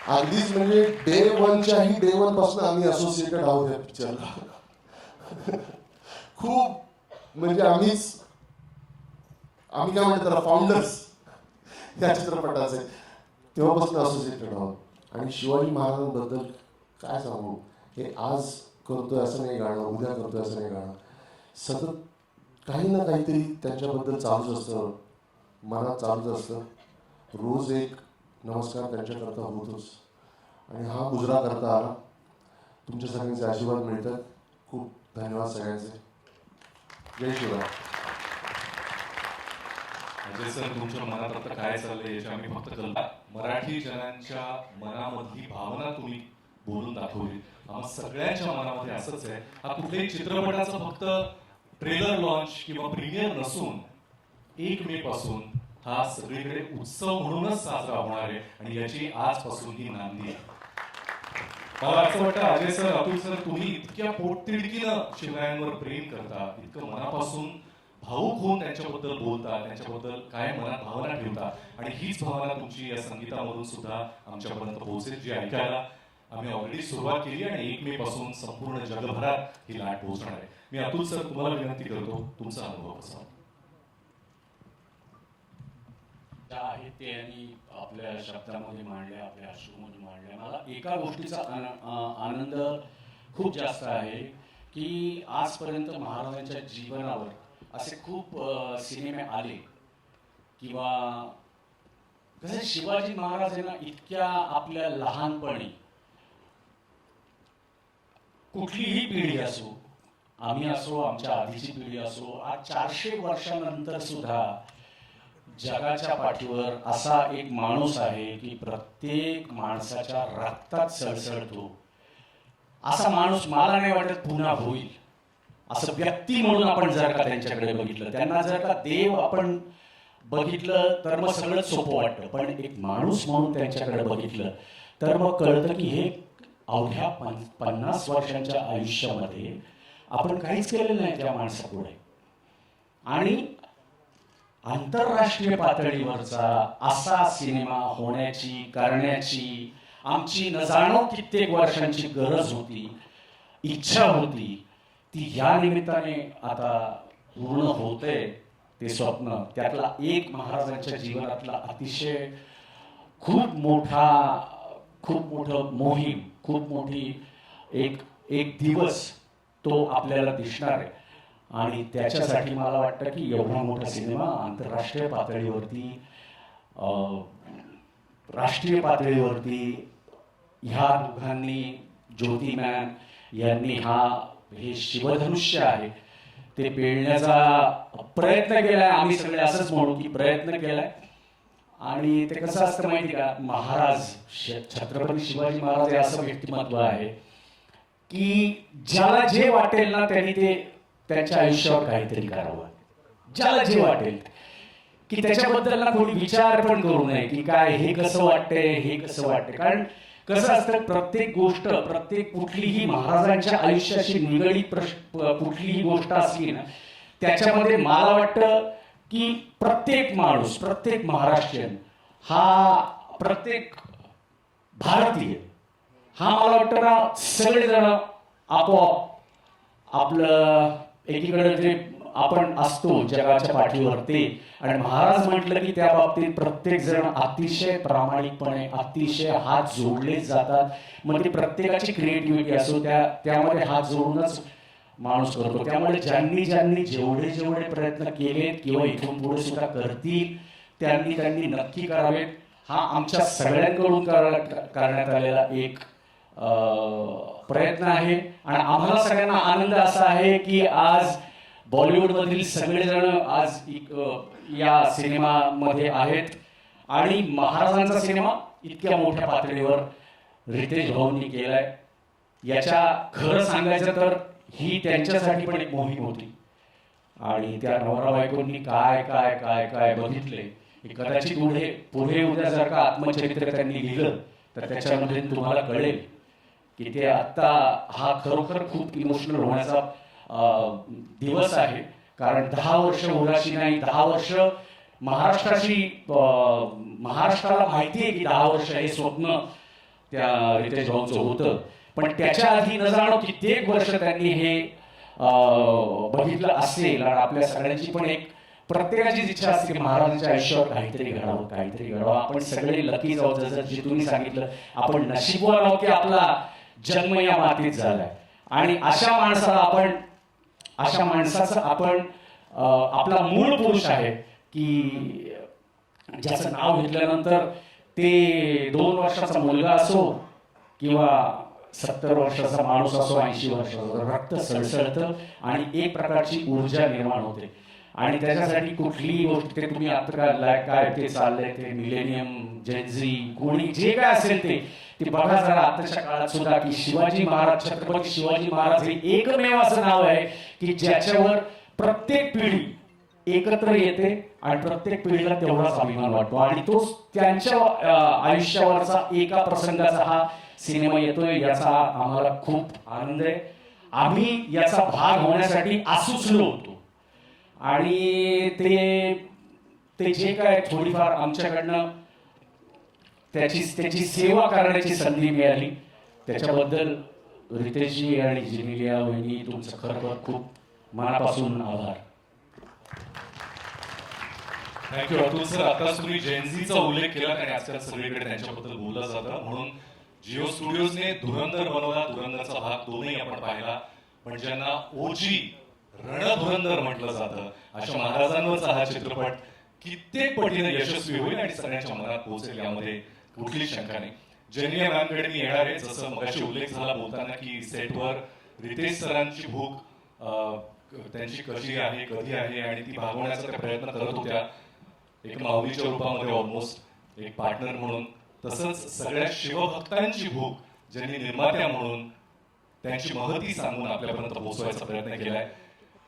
अगदीच म्हणजे डे 1च्याही डे 1 पासून आम्ही असोसिएटेड आहोत या पिक्चरला. खूप म्हणजे आम्ही काय म्हणतो त्याला, फाउंडर्स या चित्रपटाचे तेव्हापासून असोसिएटेड आहोत. आणि शिवाजी महाराजांबद्दल काय सांगू, हे आज करतोय असं नाही गाणं, उद्या करतोय असं नाही गाणं. सतत काही ना काहीतरी त्यांच्याबद्दल चालूच असतं, मनात चालूच असतं. रोज एक नमस्कार त्यांच्याकरता होतोच. आणि हा मुजरा करता आला. तुमच्या सगळ्यांचे आशीर्वाद मिळतात. खूप धन्यवाद सगळ्यांचे. जय शिवराय. अजय सर, तुमच्या मनात आता काय चाललंय याची आम्ही फक्त कल्पना, मराठी जनांच्या मनामधली भावना तुम्ही बोलून दाखवली. आम्हा सगळ्यांच्या मनामध्ये असंच आहे. हा कुठल्याही चित्रपटाचा फक्त ट्रेलर लॉन्च किंवा प्रीमियर नसून 1 मे पासून हा सगळीकडे उत्सव म्हणूनच साजरा होणार आहे. आणि याची आजपासून ही नांदी आहे. मला असं वाटतं अजय सर, अतुल सर, तुम्ही इतक्या पोटतिडकीनं शिवरायांवर प्रेम करता, इतकं मनापासून भावूक होऊन त्यांच्याबद्दल बोलता, त्यांच्याबद्दल काय मनात भावना ठेवता. आणि हीच भावना तुमची या संगीतामधून सुद्धा आमच्यापर्यंत पोहोचेल, जी ऐकायला आम्ही ऑलरेडी सुरुवात केली आणि 1 मे पासून संपूर्ण जगभरात ही लाट पोहोचणार आहे. मी अतुल सर तुम्हाला विनंती करतो, तुमचा अनुभव कसा आहेत ते आणि आपल्या शब्दामध्ये मांडल्या, आपल्या अश्रूमध्ये मांडल्या. मला एका गोष्टीचा आनंद खूप जास्त आहे की आजपर्यंत महाराजांच्या जीवनावर असे खूप सिनेमे आले किंवा कसं शिवाजी महाराज यांना इतक्या आपल्या लहानपणी कुठलीही पिढी असो, आम्ही असो, आमच्या आधीची पिढी असो, आज 400 वर्षानंतर सुद्धा जगाच्या पाठीवर असा एक माणूस आहे की प्रत्येक माणसाच्या रक्तात सळसळतो. असा माणूस मला नाही वाटत पुन्हा होईल. असं व्यक्ती म्हणून आपण जर का त्यांच्याकडे बघितलं, त्यांना जर का देव आपण बघितलं तर मग सगळंच सोपं वाटतं. पण एक माणूस म्हणून त्यांच्याकडे बघितलं तर मग कळतं की हे अवघ्या 50 वर्षांच्या आयुष्यामध्ये आपण काहीच केलेलं नाही त्या माणसापुढे. आणि आंतरराष्ट्रीय पातळीवरचा असा सिनेमा होण्याची, करण्याची आमची न जाणो कित्येक वर्षांची गरज होती, इच्छा होती. ती या निमित्ताने आता पूर्ण होते ते स्वप्न. त्यातला एक महाराजांच्या जीवनातला अतिशय खूप मोठं मोहीम, खूप मोठी एक दिवस तो आपल्याला दिसणार आहे. आणि त्याच्यासाठी मला वाटतं की एवढा मोठा सिनेमा आंतरराष्ट्रीय पातळीवरती राष्ट्रीय पातळीवरती ह्या दोघांनी, ज्योती मॅम यांनी हे शिवधनुष्य आहे ते पेलण्याचा प्रयत्न केलाय. आम्ही सगळे असंच म्हणू की प्रयत्न केलाय. आणि ते कसं असतं माहिती का, महाराज छत्रपती शिवाजी महाराज हे असं व्यक्तिमत्व आहे की ज्याला जे वाटेल ना त्यांनी ते त्यांच्या आयुष्यावर काहीतरी करावं. ज्याला जे वाटेल की त्याच्याबद्दल ना कोणी विचार पण करू नये की काय हे कसं वाटतंय, हे कसं वाटतंय. कारण कसं असतं, प्रत्येक गोष्ट, प्रत्येक कुठलीही महाराजांच्या आयुष्याशी निगडीत कुठलीही गोष्ट असली ना, त्याच्यामध्ये मला वाटतं की प्रत्येक माणूस, प्रत्येक महाराष्ट्रीयन, हा प्रत्येक भारतीय हा मला वाटतं ना सगळेजण आपोआप आपलं एकीकडे जे आपण असतो जगाच्या पाठीवर ते, आणि महाराज म्हटलं की त्या बाबतीत प्रत्येक जण अतिशय प्रामाणिकपणे अतिशय हात जोडलेच जातात. मग ती प्रत्येकाची क्रिएटिव्हिटी असो त्यामध्ये हात जोडूनच माणूस करतो. त्यामुळे ज्यांनी ज्यांनी जेवढे जेवढे प्रयत्न केलेत किंवा इथून पुढे सुद्धा करतील त्यांनी नक्की करावेत. हा आमच्या सगळ्यांकडून करण्यात आलेला एक प्रयत्न आहे. आणि आम्हाला सगळ्यांना आनंद असा आहे की आज बॉलिवूडमधील सगळेजण आज या सिनेमामध्ये आहेत. आणि महाराजांचा सिनेमा इतक्या मोठ्या पातळीवर रितेश भाऊंनी केलाय. याच्या खरं सांगायचं तर ही त्यांच्यासाठी पण एक मोहीम होती. आणि त्या नवरा बायकोंनी काय काय काय काय बघितले, कदाचित पुढे उद्या जर का आत्मचरित्र त्यांनी लिहिलं तर त्याच्यामध्ये तुम्हाला कळेल की ते आत्ता हा खरोखर खूप इमोशनल होण्याचा दिवस आहे. कारण 10 वर्ष उराशी नाही, 10 वर्ष महाराष्ट्राला माहिती आहे की 10 वर्ष हे स्वप्न त्या रितेश भाऊंचं होतं. पण त्याच्या आधी न जाणो कित्येक वर्ष त्यांनी हे बघितलं असेल. आणि आपल्या सगळ्यांची पण एक प्रत्येकाचीच इच्छा असते की महाराजांच्या आयुष्यावर काहीतरी घडावं. आपण सगळे लकी जाऊ. जसं जे तुम्ही सांगितलं, आपण नशीबवान आहोत की आपला जन्म या मातीत झालाय. आणि अशा माणसाचं आपण आपला मूळ पुरुष आहे की ज्याचं नाव घेतल्यानंतर ते 2 वर्षाचा मुलगा असो किंवा 70 वर्षाचा माणूस असो, 80 वर्षाचा, रक्त सळसळतं आणि एक प्रकारची ऊर्जा निर्माण होते. आणि त्याच्यासाठी कुठलीही गोष्ट, ते तुम्ही आता काय ते चाललंय ते मिलेनियम, जेनझी, कोणी जे काय असेल ते बघा जरा आताच्या काळात सुद्धा की शिवाजी महाराज, छत्रपती शिवाजी महाराज हे एकमेव असं नाव आहे की ज्याच्यावर प्रत्येक पिढी एकत्र येते आणि प्रत्येक पिढीला तेवढाच अभिमान वाटतो. आणि तो त्यांच्या आयुष्यावरचा एका प्रसंगाचा हा सिनेमा येतोय याचा आम्हाला खूप आनंद आहे. आम्ही याचा भाग होण्यासाठी आसुसलो होतो. आणि ते जे काय थोडीफार आमच्याकडनं त्याची सेवा करण्याची संधी मिळाली त्याच्याबद्दल रितेशजी आणि जेनेलिया वहिनी तुमचं खरं खूप मनापासून आभार. Thank you Atul sir. आता तुम्ही जेनझीचा उल्लेख केला आणि आजकाल सगळीकडे त्यांच्याबद्दल बोललं जातं, म्हणून जिओ स्टुडिओजने धुरंधर बनवला. धुरंधरचा भाग 2ही आपण पाहिला. पण ज्यांना ओजी रणधुरंधर म्हटलं जातं अशा महाराजांवरचा हा चित्रपट कित्येक पटीने यशस्वी होईल आणि सगळ्यांच्या मनात पोहोचेल यामध्ये कुठली शंका नाही. जेनेलिया मॅमकडे मी येणार आहे. जसं मगाशी उल्लेख झाला बोलताना की सेटवर रितेश सरांची भूक त्यांची कशी आहे, कधी आहे आणि ती भागवण्याचा त्या प्रयत्न करत होत्या एक माऊलीच्या रूपामध्ये, ऑलमोस्ट एक पार्टनर म्हणून. तसंच सगळ्या शिवभक्तांची भूक ज्यांनी निर्मात्या म्हणून त्यांची महती सांगून आपल्यापर्यंत पोहोचवायचा प्रयत्न केलाय.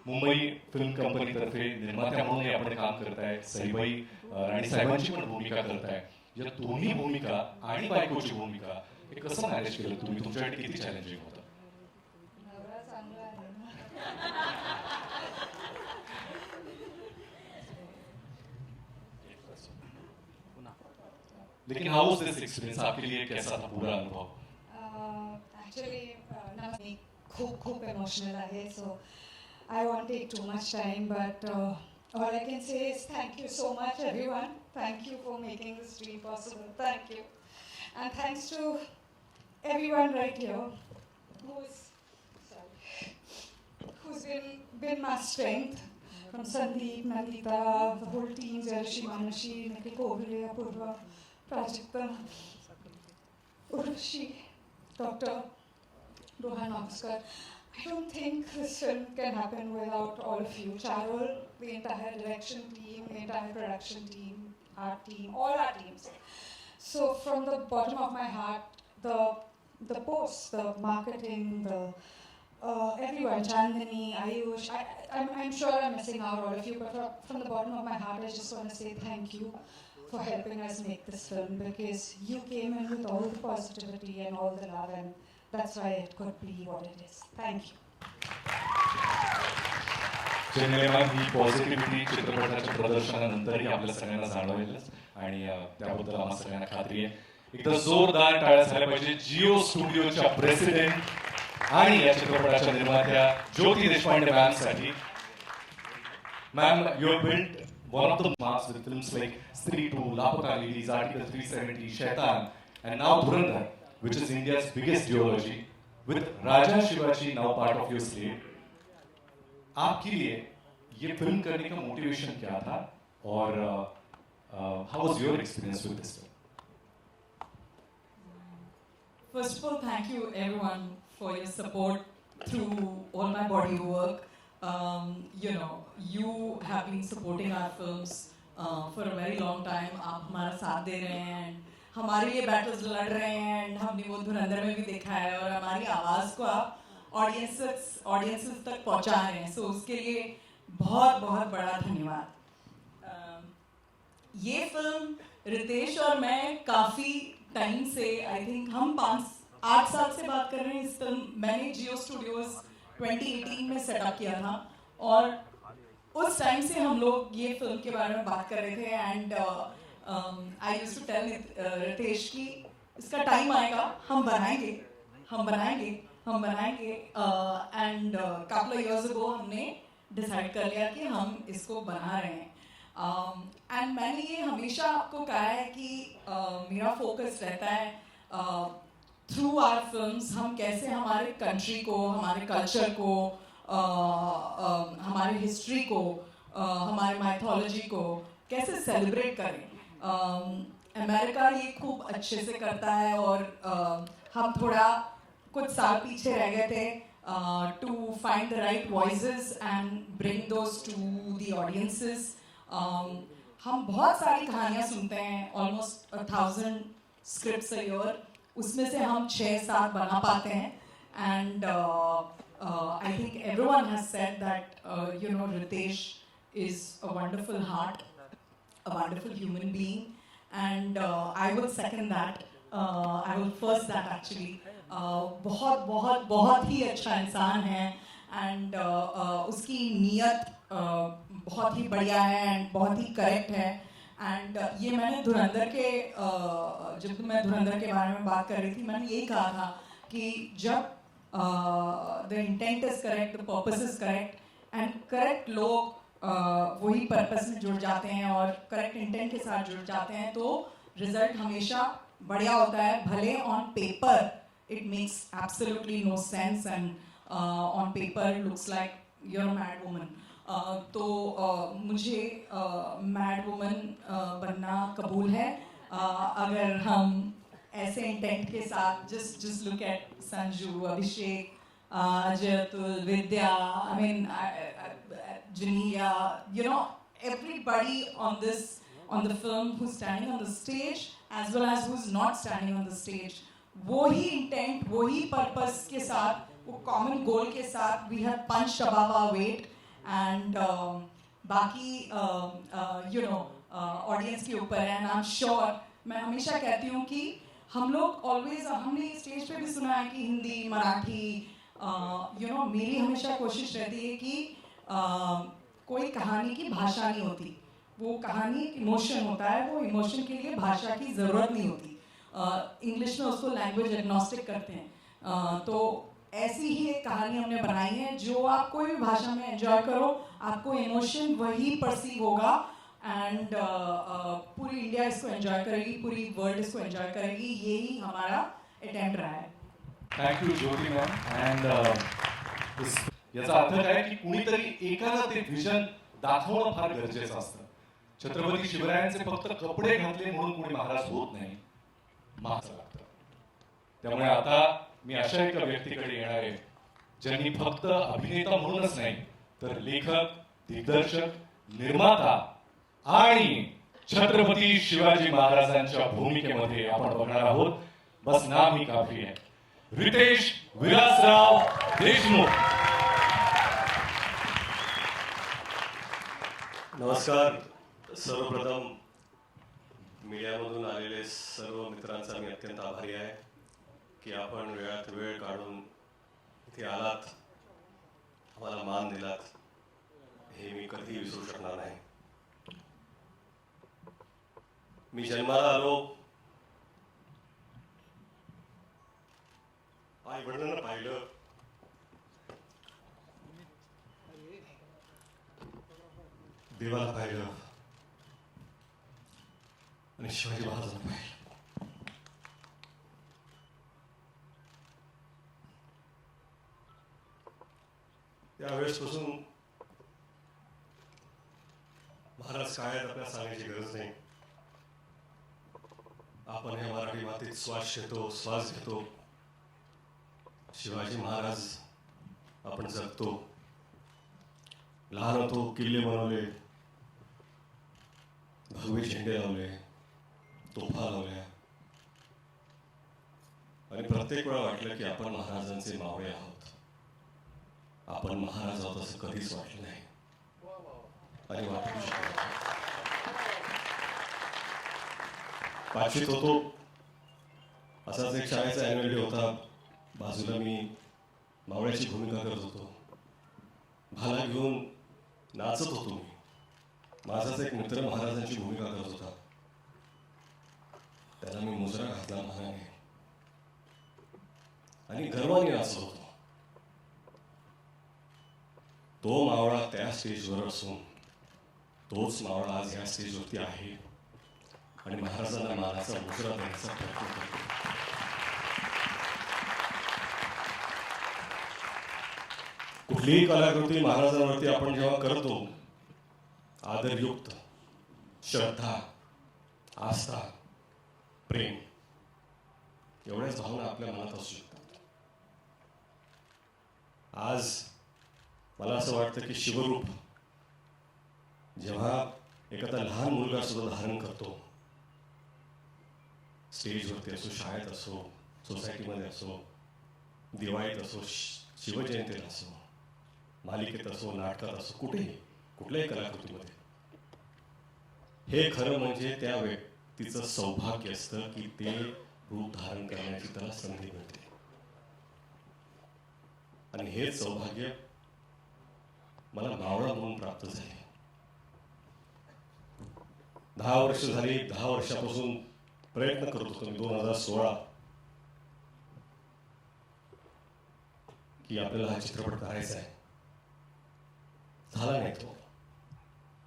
मुंबई फिल्म कंपनीतर्फे निर्मात्या म्हणूनही आपण काम करताय. सईबाई राणी साहेबांची पण भूमिका करताय. या दोन्ही भूमिका आणि बायकोची भूमिका हे कसं मॅनेज केलं तुम्ही? तुमच्यासाठी किती चॅलेंजिंग होतं? लेकिन हाउ वाज दिस एक्सपीरियंस आपके लिए? कैसा था पूरा अनुभव? एक्चुअली खूप इमोशनल आहे. So I won't take too much time, but all I can say is thank you so much, everyone. Thank you for making this dream possible. Thank you. And thanks to everyone right here who's been my strength. From Sandeep, Nandita, the whole team, Jayashree, Manashi, Nikhil Kovale, Apurva, Prajakta, Urvashi, Dr. Rohan Namaskar. I don't think this film can happen without all of you. Charol, the entire direction team, the entire production team, our team, all our teams. So from the bottom of my heart, the posts, the marketing, the everyone, Chandani, Ayush, I'm sure I'm missing out all of you, but from the bottom of my heart, I just want to say thank you for helping us make this film, because you came in with all the positivity and all the love, and that's why it could be what it is. Thank you. चेन्नईला ही positivity चित्रपटाच्या प्रदर्शनानंतरही आपल्या सगळ्यांना जाणवेलच आणि त्याबद्दल आम्हाला सगळ्यांना खात्री आहे. एकदा जोरदार टाळ्या झाल्या पाहिजे जिओ स्टुडिओच्या प्रेसिडेंट आणि या चित्रपटाच्या निर्मात्या ज्योती देशपांडे मॅमसाठी. Ma'am, you have built one of the marks with films like Stree 2, Lapata Ladies, Article 370, Shaitan, and now Dhurandhar, which is India's biggest duology, with Raja Shivaji now part of your slate. आपके लिए ये film करने का motivation क्या था और how was your experience with this film? First of all, thank you everyone for your support through all my body of work. You have been supporting our films for a very long time. आप हमारा साथ दे रहे हैं and हमारे लिए battles लड़ रहे हैं and हमने वो धुरंधर में भी देखा है और हमारी आवाज़ को आप ऑडियंसेस तक पहुंचा रहे हैं. सो उसके लिए बहुत बहुत बड़ा धन्यवाद. ये फिल्म रितेश और मैं काफ़ी टाइम से, आई थिंक हम 8 साल से बात कर रहे हैं. इस फिल्म मैंने जियो स्टूडियोज़ 2018 में सेटअप किया था और उस टाइम से हम लोग ये फिल्म के बारे में बात कर रहे थे. And I used to tell Riteish कि इसका टाइम आएगा, हम बनाएंगे. End couple of years ago हमने डिसाइड कर लिया कि हम इसको बना रहे हैं. एंड मैंने ये हमेशा आपको कहा है कि मेरा फोकस रहता है थ्रू आवर फिल्म्स हम कैसे हमारे कंट्री को, हमारे कल्चर को, हमारे हिस्ट्री को, हमारे माइथोलॉजी को कैसे सेलिब्रेट करें. अमेरिका ये खूब अच्छे से करता है और हम थोड़ा कुछ साल पीछे रह गए थे to find the right voices and bring those to the audiences. हम बहुत सारी कहानियाँ सुनते हैं, ऑलमोस्ट 1000 स्क्रिप्ट्स अ ईयर. उसमें से हम 6-7 बना पाते हैं. And I think everyone has said that Riteish is a wonderful heart, a wonderful human being, and I will second that. I will first that actually. बहुत बहुत बहुत ही अच्छा इंसान है एंड उसकी नीयत बहुत ही बढ़िया है एंड बहुत ही करेक्ट है. एंड ये मैंने धुरंधर के जब मैं धुरंधर के बारे में बात कर रही थी, मैंने यही कहा था कि जब the intent is correct, the purpose is correct end correct लोग वही पर्पस में जुड़ जाते हैं और करेक्ट इंटेंट के साथ जुड़ जाते हैं तो रिजल्ट हमेशा बढ़िया होता है. भले on paper it makes absolutely no sense and on paper looks like you are a mad woman. तो मुझे मैड वुमन बनना कबूल है अगर हम ऐसे इंटेंट के साथ just look at Sanju, Abhishek, Atul, Vidya, I mean Janelia, everybody on the film who's standing on the stage as well as who's not standing on the stage, वही इंटेंट, वही purpose के साथ, वो common goal के साथ we have punched above our weight. End बाकी audience के ऊपर है. And I am sure, मैं हमेशा कहती हूँ कि हम लोग ऑलवेज, हमने स्टेज पे भी सुना है कि हिंदी, मराठी, मेरी हमेशा कोशिश रहती है कि कोई कहानी की भाषा नहीं होती, वो कहानी इमोशन होता है. वो इमोशन के लिए भाषा की ज़रूरत नहीं होती. इंग्लिश में उसको लैंग्वेज एग्नोस्टिक करते हैं. तो ऐसी ही एक कहानी हमने बनाई है जो आप कोई भी भाषा में एंजॉय करो, आपको इमोशन वही परसीव होगा. एंड पूरी इंडिया इसको एंजॉय करेगी, पूरी वर्ल्ड इसको एंजॉय करेगी. यही हमारा अटेम्प्ट रहा है. Thank you Jyoti ma'am. And याचा अर्थ काय की कुणीतरी एकाला ते व्हिजन दाखवणं फार गरजेचं असतं. छत्रपती शिवरायांचे फक्त कपडे घातले म्हणून कोणी महाराज होत नाही, माहाचं लागतं. त्यामुळे आता मी अशा एका व्यक्तीकडे येणार आहे ज्यांनी फक्त अभिनेता म्हणूनच नाही तर लेखक, दिग्दर्शक, निर्माता आणि छत्रपती शिवाजी महाराजांच्या भूमिकेमध्ये आपण बघणार आहोत. बस नाम ही काफी आहे. रितेश विलासराव देशमुख. नमस्कार. सर्वप्रथम मीडियामधून आलेले सर्व मित्रांचा मी अत्यंत आभारी आहे की आपण वेळात वेळ काढून इथे आलात, आम्हाला मान दिलात, हे मी कधी विसरू शकणार नाही. मी जन्माला आलो, आई वडिलांना पाहिलं, देवाला पाहिलं आणि शिवाजी महाराजांना पाहिलं. त्यावेळेसपासून महाराज काय आहेत आपल्याला सांगायची गरज नाही. आपण या मराठी मातीत श्वास घेतो, श्वास घेतो. शिवाजी महाराज आपण जगतो. लहान होतो, किल्ले बनवले, भगवे झेंडे लावले, तोफा लावल्या आणि प्रत्येक वेळा वाटलं की आपण महाराजांचे मावळे आहोत. आपण महाराज आहोत असं कधीच वाटलं नाही आणि वाटू शकत नाही. पाचवीत होतो, असाच एक शाळेचा ॲन्युअल डे होता. बाजूला मी मावळ्याची भूमिका करत होतो. भाला घेऊन नाचत होतो मी. माझाच एक मित्र महाराजांची भूमिका करत होता. त्याला मी मुजरा घातला मानाने आणि गर्वाने नाचत होतो. तो मावळा त्या स्टेजवर असून तोच मावळा आज या स्टेजवरती आहे आणि महाराजांना मानाचा मुजरा द्यायचा प्रयत्न करतो. कुठलीही कलाकृती महाराजांवरती आपण जेव्हा करतो, आदरयुक्त, श्रद्धा, आस्था, प्रेम एवढ्याच भावना आपल्या मनात असू शकतात. आज मला असं वाटतं की शिवरूप जेव्हा एखादा लहान मुलगा सुद्धा धारण करतो, स्टेजवरती असो, शाळेत असो, सोसायटीमध्ये असो, दिवाळीत असो, शिवजयंतीला असो, मालिकेत असो, नाटकात असो, कुठेही कुठल्याही कलाकृतीमध्ये, हे खरं म्हणजे त्या व्यक्तीचं सौभाग्य असतं की ते रूप धारण करण्याची त्याला संधी मिळते. आणि हेच सौभाग्य मला मावळा म्हणून प्राप्त झाले. 10 वर्ष झाली. 10 वर्षापासून प्रयत्न करत होतो मी 2016 की आपल्याला हा चित्रपट करायचा आहे. झाला नाही तो.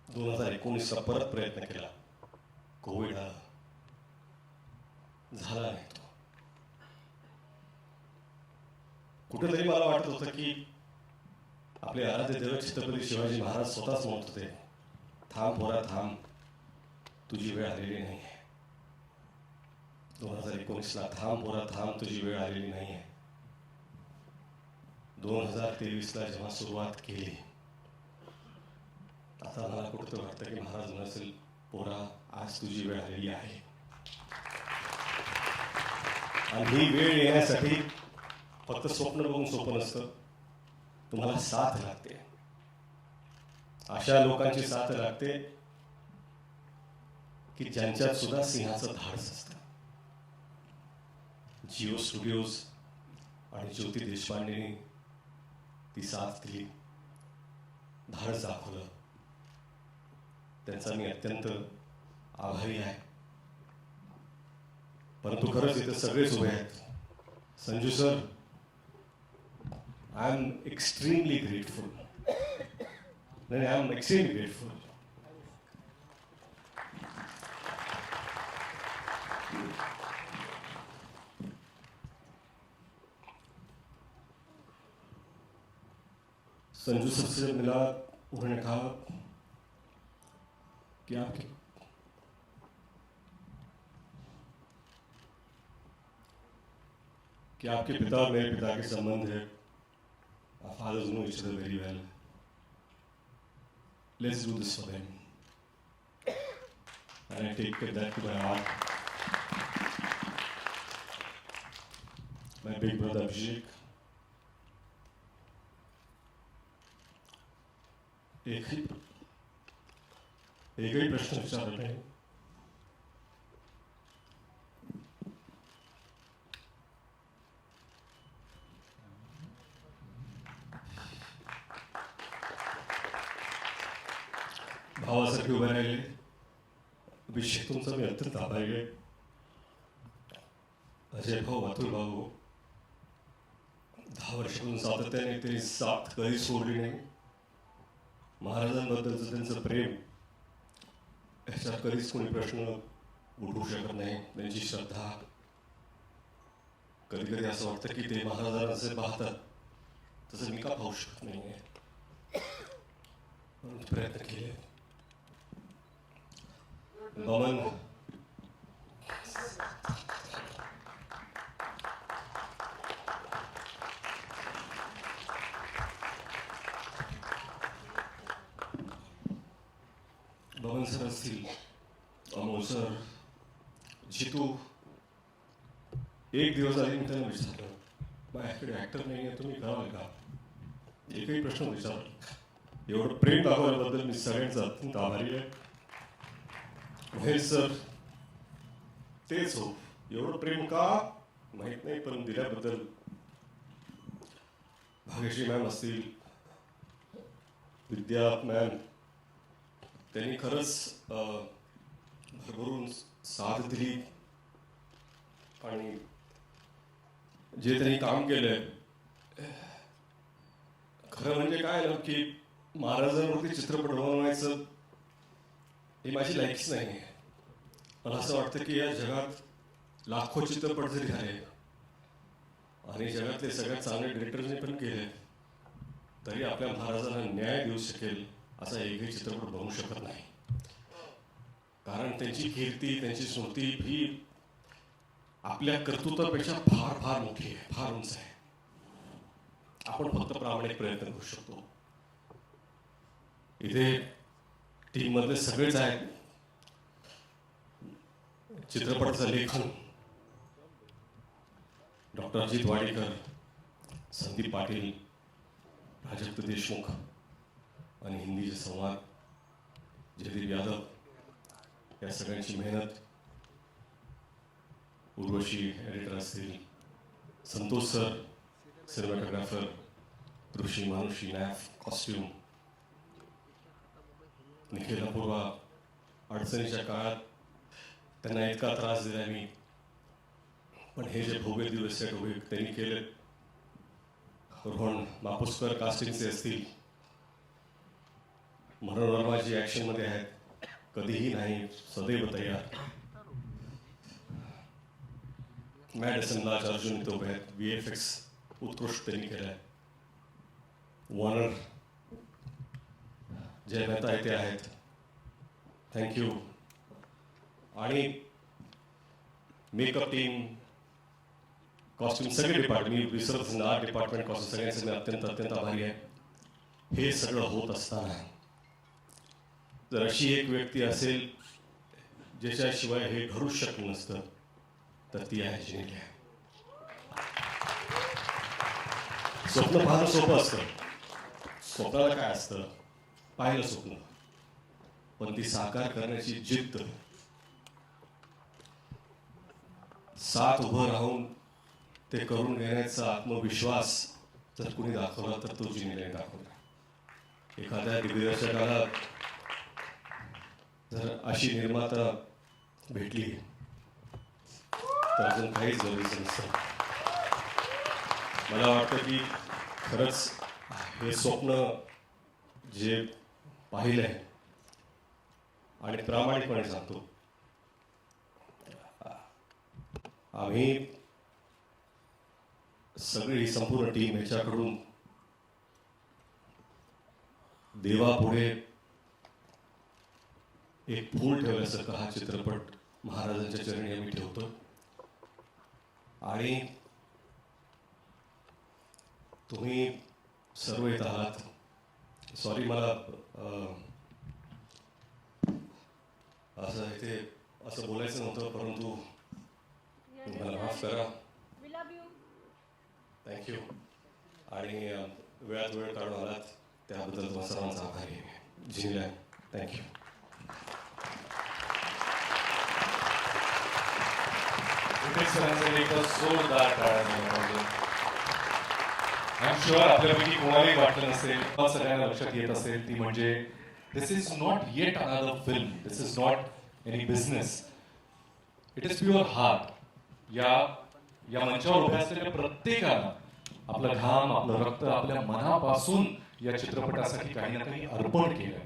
2019चा परत प्रयत्न केला, कोविड आला, झाला नाही तो. कुठेतरी मला वाटत होतं की आपले आराध्य दैवत छत्रपती शिवाजी महाराज स्वतःच म्हणत होते, थांब पोरा थांब, तुझी वेळ आलेली नाही आहे. 2019ला थांब पोरा थांब, तुझी वेळ आलेली नाही आहे. 2023ला जेव्हा सुरुवात केली, आता मला कुठं वाटतं की महाराज नसेल, पोरा आज तुझी वेळ आलेली आहे. आणि ही वेळ येण्यासाठी फक्त स्वप्न बघून सोपं नसतं, तुम्हाला साथ लागते. अशा लोकांची साथ लागते की ज्यांच्यात सुद्धा सिंहाचं धाडस असतं. जिओ स्टुडिओज आणि ज्योती देशपांडेंनी ती साथ दिली, धाडस दाखवलं. त्यांचा मी अत्यंत आभारी आहे. परंतु खरंच इथे सगळेच उभे आहेत. Sanju sir, I am extremely grateful. नाही, I am extremely grateful. Sanju sir से मिला, उन्होंने कहा कि आपके पिता और मेरे पिता के संबंध है. Our fathers know each other very well. Let's do this for them. And I take that to my heart. My big brother Abhishek. एक ही प्रश्न विचार रहे हैं. भावासारखे उभे राहिले. अभिषेक तुमचा मी अत्यंत आभारी आहे. अजय भाऊ, अतुल भाऊ 10 वर्षापासून सातत्याने त्यांनी साथ कधी सोडली नाही. महाराजांबद्दलचं त्यांचं प्रेम ह्याच्यात कधीच कोणी प्रश्न उठवू शकत नाही. त्यांची श्रद्धा, कधी कधी असं वाटतं की ते महाराजांना जे पाहतात तसं मी का पाहू शकत नाही. प्रयत्न केले. बमन सर असतील, अमोल सर, जितू. एक दिवस आधी मी त्यांना विचारलं, माझ्याकडे ॲक्टर नाही आहे, तुम्ही कराल का? एकही प्रश्न विचारला. एवढं प्रेम दाखवल्याबद्दल मी सगळ्यांचा अत्यंत आभारी आहे. महेश सर तेच हो, एवढं प्रेम का माहीत नाही, पण दिल्याबद्दल. भाग्यश्री मॅम असतील, विद्या मॅम, त्यांनी खरंच भरभरून साथ दिली. आणि जे त्यांनी काम केलंय, खरं म्हणजे काय ना की महाराजांवरती चित्रपट बनवायचं ही माझी लायकीच नाही आहे. मला असं वाटतं की या जगात लाखो चित्रपट जरी झाले आणि जगातले सगळ्यात चांगले डिरेक्टरने पण केले, तरी आपल्या महाराजांना न्याय देऊ शकेल असा एकही चित्रपट बनवू शकत नाही. कारण त्यांची कीर्ती, त्यांची स्मृती ही आपल्या कर्तृत्वापेक्षा फार फार मोठी आहे, फार उंच आहे. आपण फक्त प्रामाणिक प्रयत्न करू शकतो. इथे टीम मधले सगळेच आहेत. चित्रपटाचं लेखन डॉक्टर अजित वाडेकर, संदीप पाटील, प्राजक्त देशमुख आणि हिंदीचे संवाद जयदीप यादव, या सगळ्यांची मेहनत. उर्वशी एडिटर असतील, संतोष सर सिनेमॅटोग्राफर, ऋषी मानुषी नॅफ कॉस्ट्यूम, निखिल अपूर्वा. अडचणीच्या काळात त्यांना इतका त्रास दिला मी, पण हे जे भव्य दिवस आहेत उभे त्यांनी केले. रोहन मापुसकर कास्टिंगचे असतील, मनोरमाजी ॲक्शनमध्ये आहेत, कधीही नाही, सदैव तयार. मॅडिसन राज अर्जुन इथे उभे आहेत. VFX उत्कृष्ट त्यांनी केलं आहे. वॉर्नर जय मेहता इथे आहेत, थँक्यू. आणि मेकअप टीम, कॉस्ट्युम, सगळे डिपार्टमेंट, मी विसरत नाही, आर्ट डिपार्टमेंट, कॉस्ट्युम, सगळ्यांचे मी अत्यंत अत्यंत आभारी आहे. हे सगळं होत असताना जर अशी एक व्यक्ती असेल ज्याच्याशिवाय हे घडूच शकलं नसतं, तर ती आहे जिनेलिया. स्वप्न पाहणं सोपं असतं. स्वप्नाला काय असतं, पाहिलं स्वप्न, पण ती साकार करण्याची जिद्द, साथ उभं राहून ते करून घेण्याचा आत्मविश्वास जर कुणी दाखवला तर तो जिनेलियाने दाखवला. एखाद्या दिग्दर्शकाला जर अशी निर्माता भेटली तर अजून काहीच गरजेचं नसतं. मला वाटतं की खरंच हे स्वप्न जे पाहिलं आहे आणि प्रामाणिकपणे सांगतो, आम्ही सगळी ही संपूर्ण टीम ह्याच्याकडून देवापुढे एक फूल ठेवल्यासारखा हा चित्रपट महाराजांच्या चरणी आम्ही ठेवतो. आणि तुम्ही सर्व येत आहात. सॉरी, मला असं इथे असं बोलायचं नव्हतं, परंतु मला माफ करा. थँक्यू. आणि वेळात वेळ काढून आलात त्याबद्दल तुम्हाला सर्वांचा आभारी आहे. जिनिला थँक्यू. आय एम शुअर आपल्यापैकी कोणालाही वाटलं नसेल, सगळ्यांना लक्षात येत असेल, ती म्हणजे this is not yet another film, this is not any business, it is pure heart. या मंचावर उभ्या असलेल्या प्रत्येकानं आपलं घाम, आपलं रक्त, आपल्या मनापासून या चित्रपटासाठी काही ना काही अर्पण केलं.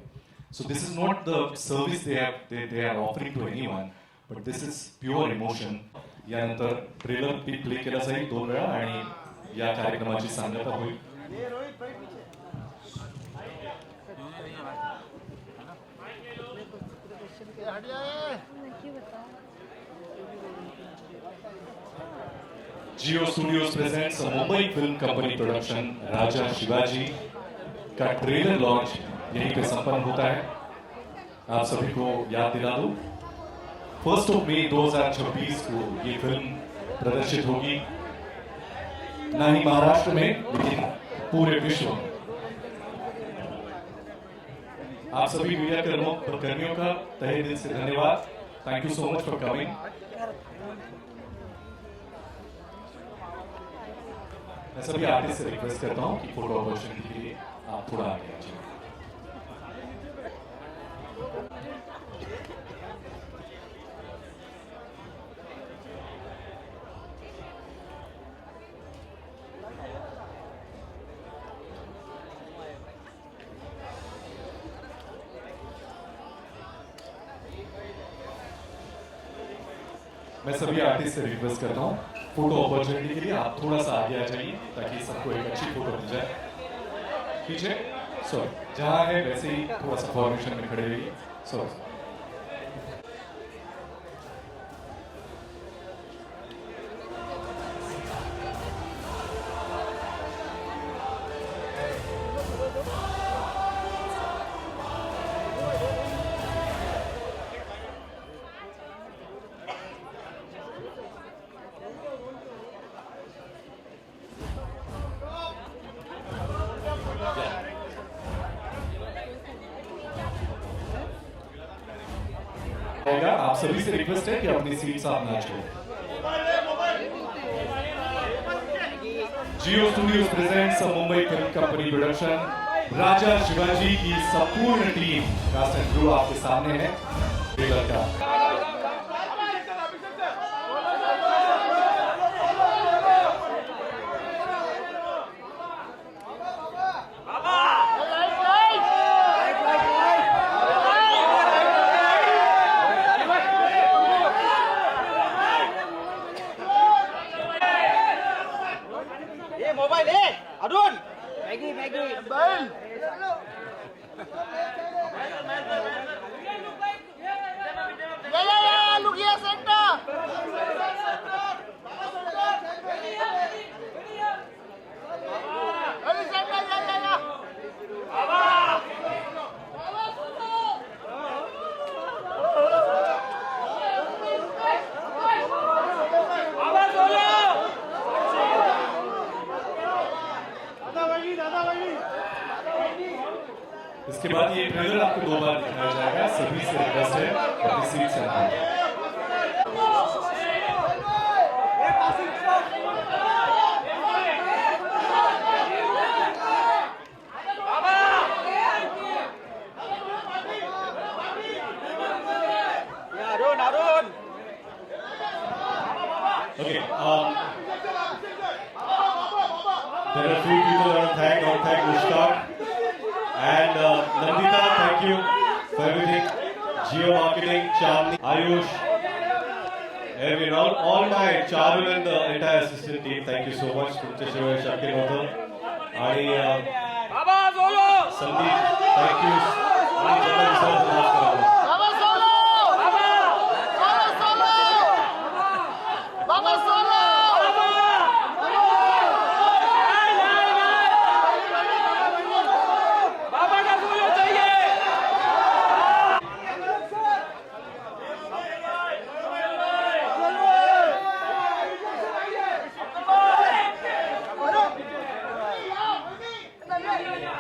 So this is not the service they are offering to anyone, but this is pure emotion. यानंतर ट्रेलर प्ले केला जाईल 2 वेळा आणि या कार्यक्रमाची सांगता होईल. Jio Studios presents Mumbai Film Company production Raja Shivaji का ट्रेलर लॉन्च यहीं पे संपन्न होता है. आप सभी को याद दिला दूं, 1 मई 2026 को ये फिल्म प्रदर्शित होगी, न ही महाराष्ट्र में लेकिन पूरे विश्व में. आप सभी मीडिया कर्मियों का तहे दिल से धन्यवाद. Thank you so much for coming. मैं सभी आर्टिस्ट से रिक्वेस्ट करता हूं कि फोटो अपॉर्चुनिटी के लिए आप थोड़ा आगे आ जाइए. मैं सभी आर्टिस्ट से रिक्वेस्ट करता हूँ फोटो अपॉर्चुनिटी के लिए आप थोड़ा सा आगे आ जाइए ताकि सबको एक अच्छी फोटो मिल जाए. पीछे सॉरी, जहाँ है वैसे ही थोड़ा सा फॉर्मेशन में खड़े रहिए. सॉरी. आप सभी से रिक्वेस्ट है कि अपनी सीट्स आप ना छोड़ें. Jio Studios presents Mumbai Film Company production Raja Shivaji की संपूर्ण टीम कास्ट एंड क्रू आपके सामने है. ट्रेलर का मोबाइल है Arun Maggi mobile look here centre इसके बाद ये ट्रेलर आपको 2 बार दिखाया जाएगा. सभी से रिक्वेस्ट है अपनी सीट से आइए. Arun Okay. There are a few people I want to thank. I want to thank Mushtaq and Nandita. Thank you for everything. Geo Marketing, Chandni, Ayush, everyone, all my Charul and the entire assistant team. Thank you so much. Kunteshwar, Shakir Motham, and Sandeep. Thank you. या